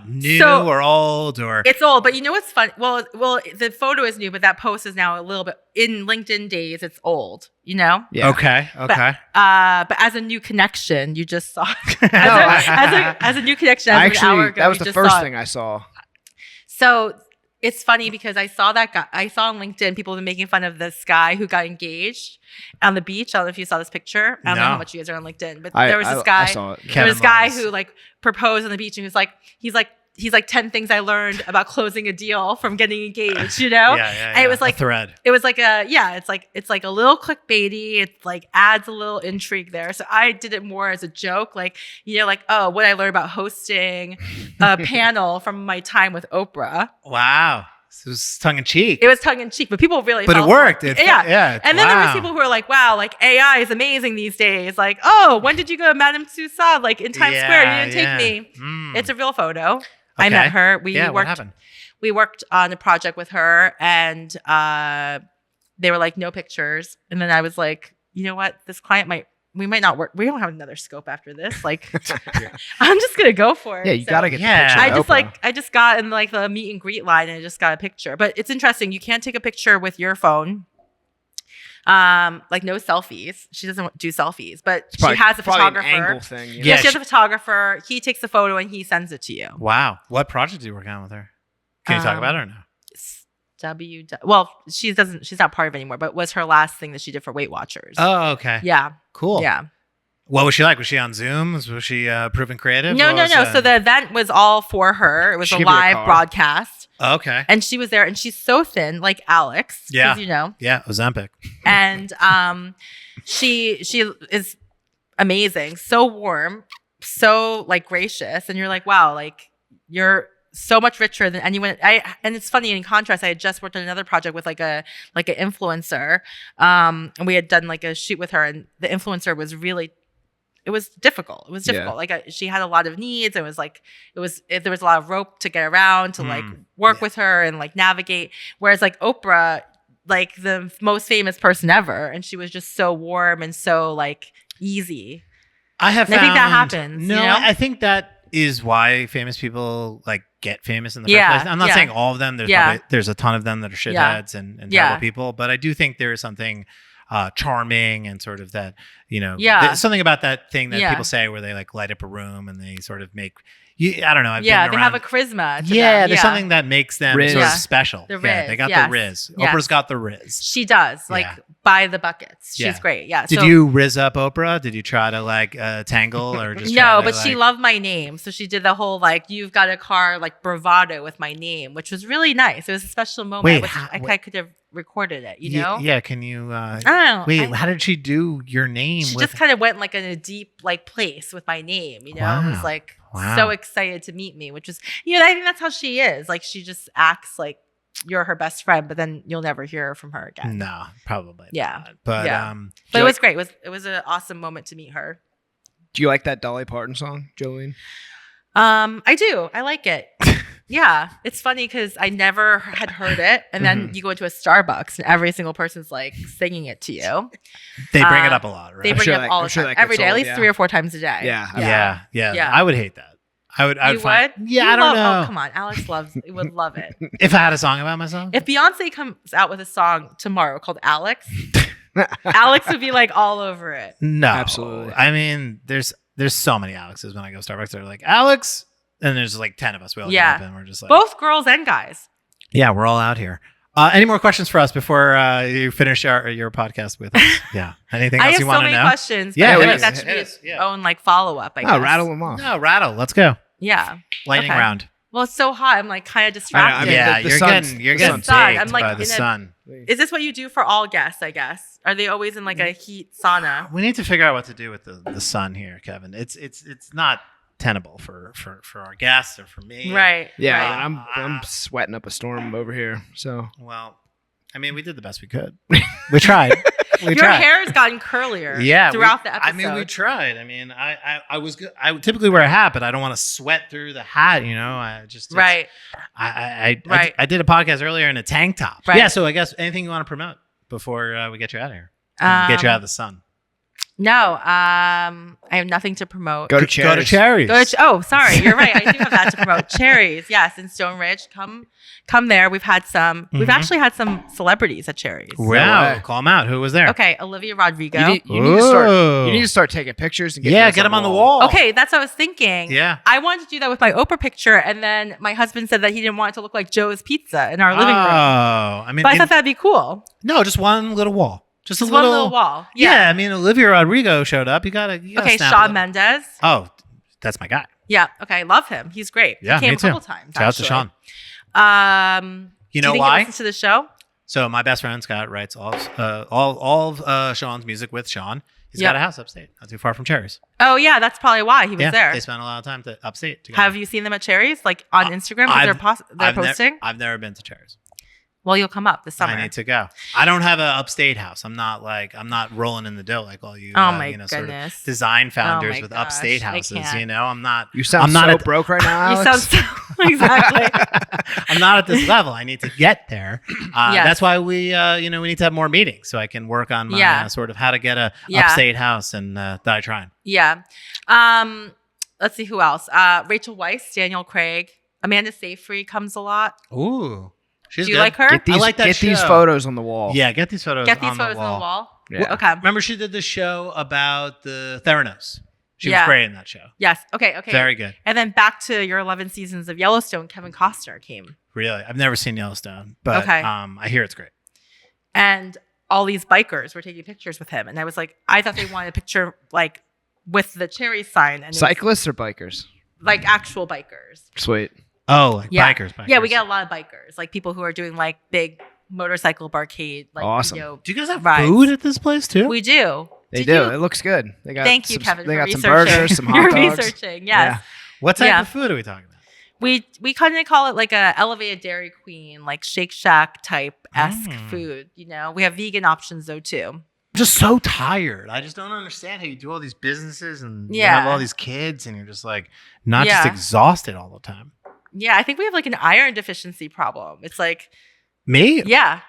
new or old or. It's old, but you know what's fun? Well, the photo is new, but that post is now a little bit in LinkedIn days. It's old, you know. Yeah. Okay. But as a new connection, you just saw as a new connection. An hour ago, that was the first thing I saw. So. It's funny because I saw that guy. I saw on LinkedIn people have been making fun of this guy who got engaged on the beach. I don't know if you saw this picture. I don't know how much you guys are on LinkedIn, but there was this guy. I saw it. There was this guy who like proposed on the beach, and he's like 10 things I learned about closing a deal from getting engaged. You know, and it was like a thread. It was like it's like a little clickbaity. It's like adds a little intrigue there. So I did it more as a joke, like, you know, like, oh, what I learned about hosting a panel from my time with Oprah. Wow. So it was tongue in cheek. It was tongue in cheek, but people really. But it worked. And then there was people who were like, "Wow, like AI is amazing these days." Like, "Oh, when did you go to Madame Tussauds? Like in Times Square? You didn't take me." It's a real photo. Okay. I met her. What happened? We worked on a project with her, and they were like, "No pictures." And then I was like, "You know what? This client we might not work. We don't have another scope after this. Like, I'm just gonna go for it." Yeah, you gotta get the picture. I just got in like the meet and greet line, and I just got a picture. But it's interesting. You can't take a picture with your phone. Like no selfies. She doesn't do selfies, but she has a photographer. An angle thing, you know? Yeah, she has a photographer. He takes the photo and he sends it to you. Wow. What project are you working on with her? Can you talk about it or no? Well, she's not part of it anymore, but it was her last thing that she did for Weight Watchers. Oh, okay. Yeah. Cool. Yeah. What was she like? Was she on Zoom? Was she proven creative? No. So the event was all for her. It was a live broadcast. Okay. And she was there, and she's so thin, like Alex. Yeah. You know. Yeah, Ozempic. And she is amazing, so warm, so like gracious, and you're like, wow, like you're so much richer than anyone. And it's funny, in contrast, I had just worked on another project with like an influencer, and we had done like a shoot with her, and the influencer was really. It was difficult. Yeah. Like she had a lot of needs. It was like there was a lot of rope to get around to like work with her and like navigate. Whereas like Oprah, like the most famous person ever, and she was just so warm and so like easy. I think that happens. No, you know? I think that is why famous people like get famous in the first place. I'm not saying all of them. There's a ton of them that are shitheads and terrible people, but I do think there is something charming and sort of that, you know, there's something about that thing that people say where they like light up a room and they sort of make you, I don't know. They have a charisma to them. There's something that makes them sort of special. The Riz, they got the Riz. Oprah's got the Riz. She does, like by the buckets. She's great. Yeah. Did you Riz up Oprah? Did you try to like tangle or just she loved my name, so she did the whole like you've got a car like bravado with my name, which was really nice. It was a special moment. I could have recorded it, you know? Yeah, can you I don't know. how did she do your name? She just kind of went like in a deep like place with my name, you know? Wow. It was like so excited to meet me, which is, you know, I think that's how she is. Like she just acts like you're her best friend, but then you'll never hear from her again. No, probably not. But but it was great. It was an awesome moment to meet her. Do you like that Dolly Parton song, Jolene? I do. I like it. Yeah, it's funny because I never had heard it, and then you go into a Starbucks and every single person's like singing it to you. They bring it up a lot, right? They bring it up all the time, every day, at least 3 or 4 times a day. Yeah. Yeah. I would hate that. I would. You would? Yeah, I don't know. Oh, come on, Alex would love it. If I had a song about myself, if Beyonce comes out with a song tomorrow called Alex, Alex would be like all over it. No, absolutely. I mean, there's so many Alexes when I go to Starbucks. They're like Alex, and there's like 10 of us. We all get up and we're just like both girls and guys. Yeah, we're all out here. Any more questions for us before you finish your podcast with us? Yeah. Anything else you want to know? I have so many questions. Yeah, I think that should be its own like follow up. I guess. Rattle them off. No, rattle. Let's go. Yeah. Lightning round. Well, it's so hot. I'm like kind of distracted. You're getting baked I'm like by the sun. Is this what you do for all guests? I guess. Are they always in like a heat sauna? We need to figure out what to do with the sun here, Kevin. It's not tenable for our guests or for me. Right. Yeah, right. I'm sweating up a storm over here. So well, I mean, we did the best we could. We tried. Your hair has gotten curlier. Throughout the episode. I mean, we tried. I mean, I was good. I would typically wear a hat, but I don't want to sweat through the hat. You know, I just right. I did a podcast earlier in a tank top. Right. Yeah. So I guess anything you want to promote before we get you out of here, get you out of the sun. No, I have nothing to promote. Go to Cherries. Sorry, you're right. I do have that to promote. Cherries, yes, in Stone Ridge. Come there. We've had some. We've actually had some celebrities at Cherries. Wow, call them out. Who was there? Okay, Olivia Rodrigo. You need to start taking pictures and get them on the wall. Okay, that's what I was thinking. Yeah, I wanted to do that with my Oprah picture, and then my husband said that he didn't want it to look like Joe's Pizza in our living room. Oh, I mean, but I thought that'd be cool. No, just one little wall. Just a one little wall. Yeah, I mean, Olivia Rodrigo showed up. You gotta okay, Shawn Mendes. Oh, that's my guy. Yeah. Okay, love him. He's great. Yeah, he came me too. a couple times. Shout out to Shawn. You know why? He listens to the show. So my best friend Scott writes all of Sean's music with Sean. He's got a house upstate, not too far from Cherries. Oh yeah, that's probably why he was there. They spent a lot of time upstate together. Have you seen them at Cherries, like on Instagram? They're posting. I've never been to Cherries. Well, you'll come up this summer. I need to go. I don't have an upstate house. I'm not rolling in the dough like all you, sort of design founders with upstate houses. You know, I'm not. You sound so broke right now, Alex. You sound so exactly. I'm not at this level. I need to get there. That's why we need to have more meetings so I can work on my sort of how to get a upstate house and die trying. Yeah. Let's see who else. Rachel Weisz, Daniel Craig, Amanda Seyfried comes a lot. Ooh. Do you like her? I like that. Get these photos on the wall. Yeah, get these photos. On the wall. Yeah. Okay. Remember, she did the show about the Theranos. She was great in that show. Yes. Okay. Very good. And then back to your 11 seasons of Yellowstone. Kevin Costner came. Really, I've never seen Yellowstone, but I hear it's great. And all these bikers were taking pictures with him, and I was like, I thought they wanted a picture like with the Cherry sign. And cyclists or bikers? Like actual bikers. Sweet. Oh, bikers. Yeah, we get a lot of bikers, like people who are doing like big motorcycle barcade. Like, awesome. Do you guys have food at this place too? We do. They do. It looks good. They got. Thank you, Kevin. They got researching. some burgers, some hot dogs. You're researching, yes. Yeah. What type of food are we talking about? We kind of call it like a elevated Dairy Queen, like Shake Shack type esque food. You know, we have vegan options though too. I'm just so tired. I just don't understand how you do all these businesses and you have all these kids and you're just like not just exhausted all the time. Yeah, I think we have like an iron deficiency problem. It's like me. Yeah.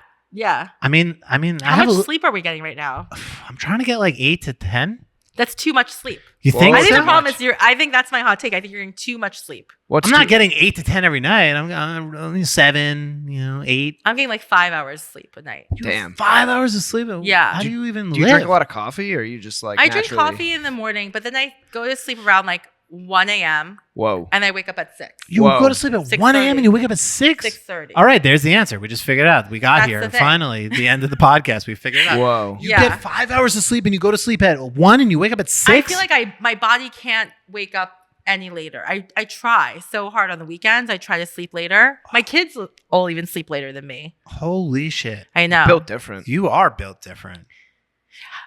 I mean, how much sleep are we getting right now? I'm trying to get like 8 to 10. That's too much sleep. You think? I think the problem is I think that's my hot take. I think you're getting too much sleep. I'm not getting 8 to 10 every night. I'm only 7, 8. I'm getting like 5 hours sleep a night. Damn, 5 hours of sleep. Yeah. How do you even live? Do you drink a lot of coffee, or are you just like? I drink coffee in the morning, but then I go to sleep around like 1 a.m. Whoa. And I wake up at 6. You go to sleep at 1 a.m. and you wake up at 6? 6:30. All right, there's the answer. We just figured it out. We got here. Finally, the end of the podcast. We figured it out. Whoa. You get 5 hours of sleep and you go to sleep at 1 and you wake up at 6? I feel like my body can't wake up any later. I try so hard on the weekends. I try to sleep later. My kids all even sleep later than me. Holy shit. I know. Built different. You are built different.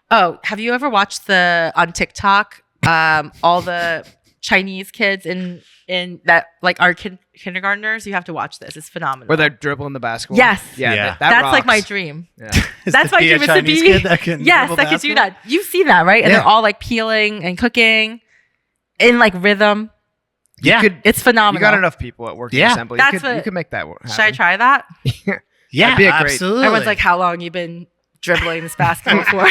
Oh, have you ever watched on TikTok all the Chinese kids in that like are kindergartners? You have to watch this. It's phenomenal. Where they're dribbling the basketball. Yes. Yeah. That's rocks. like my dream. Yeah. That's my dream is to be. Kid that can yes, that can do that. You've seen that, right? And they're all like peeling and cooking in like rhythm. Yeah. It's phenomenal. You got enough people at working Yeah. assembly. That's You could make that happen. Should I try that? Yeah, That'd be a great- absolutely. Everyone's like, how long you been dribbling this basketball for?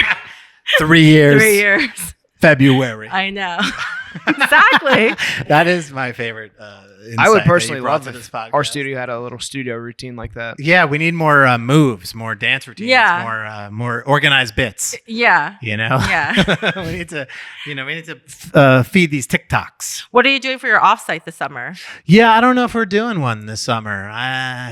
3 years. 3 years. February. I know. Exactly. That is my favorite. I would insight that personally you brought love to if this podcast. our studio had a little studio routine like that. Yeah, we need more moves, more dance routines, Yeah. more organized bits. Yeah. You know, Yeah. we need to feed these TikToks. What are you doing for your offsite this summer? Yeah, I don't know if we're doing one this summer.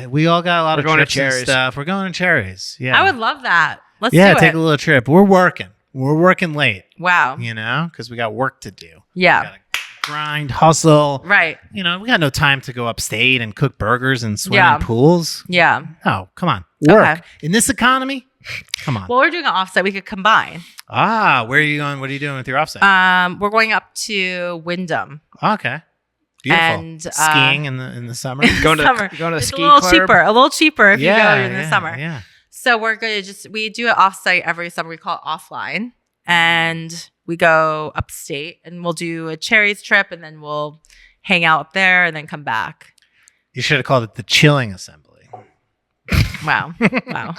We all got a lot We're of going to trips and Cherries. stuff. We're going to Cherries. Yeah, I would love that. Let's yeah, do take it. a little trip. We're working late. Wow. You know, because we got work to do. Yeah. We gotta grind, hustle. Right. You know, we got no time to go upstate and cook burgers and swim Yeah. in pools. Yeah. Oh, come on. Work. Okay. In this economy? Come on. Well, we're doing an offsite. We could combine. Where are you going? What are you doing with your offsite? We're going up to Wyndham. Okay. Beautiful. And skiing in the summer. Going to Summer. the It's ski a little club. cheaper if you go in the summer. Yeah. So we're going to we do it offsite every summer. We call it offline. And we go upstate and we'll do a Cherries trip and then we'll hang out up there and then come back. You should have called it the chilling assembly. Wow. Wow.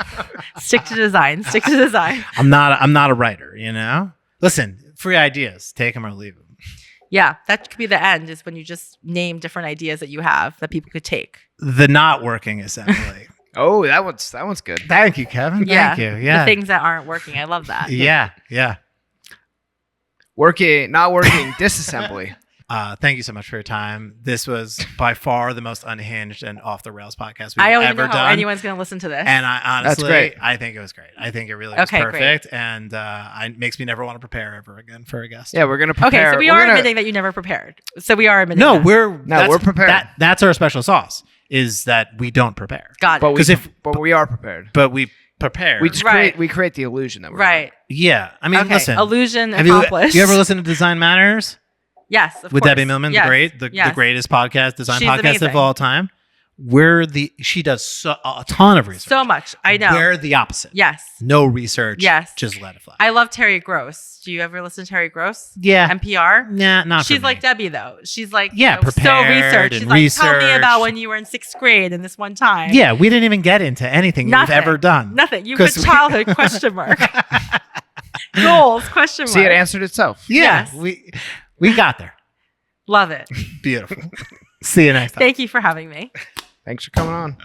Stick to design. Stick to design. I'm not a writer, you know? Listen, free ideas. Take them or leave them. Yeah. That could be the end is when you just name different ideas that you have that people could take. The not working assembly. Oh, that one's good. Thank you, Kevin. Yeah. Thank you. Yeah. The things that aren't working. I love that. Yeah. Not working disassembly. Thank you so much for your time. This was by far the most unhinged and off the rails podcast I we've don't even ever know how done. anyone's going to listen to this. And I honestly, great. I think it was great. I think it really was Okay, great. perfect, and it makes me never want to prepare ever again for a guest. Yeah, we're gonna prepare. Okay, so we we're are gonna- admitting that you never prepared. So we are admitting No, that. we're prepared. That's our special sauce is that we don't prepare. Got it. But Because we are prepared. But we prepare. We just Right. create the illusion that we're Right. Yeah, I mean, Okay. listen. Illusion Have accomplished. you ever listened to Design Matters Yes, of with course. Debbie Millman, Yes. the Yes. greatest design She's podcast amazing. of all time? She does a ton of research. So much. I know. We're the opposite. Yes. No research. Yes. Just let it fly. I love Terry Gross. Do you ever listen to Terry Gross? Yeah. NPR? Nah, not She's for me. like Debbie, though. She's like, Yeah, so prepared researched. and She's like, tell me about researched. when you were in 6th grade and this one time. Yeah, we didn't even get into anything Nothing. you've ever done. Nothing. You put 'Cause childhood question mark. Goals question mark. See, it answered itself. Yeah, Yes. we got there. Love it. Beautiful. See you next time. Thank you for having me. Thanks for coming on.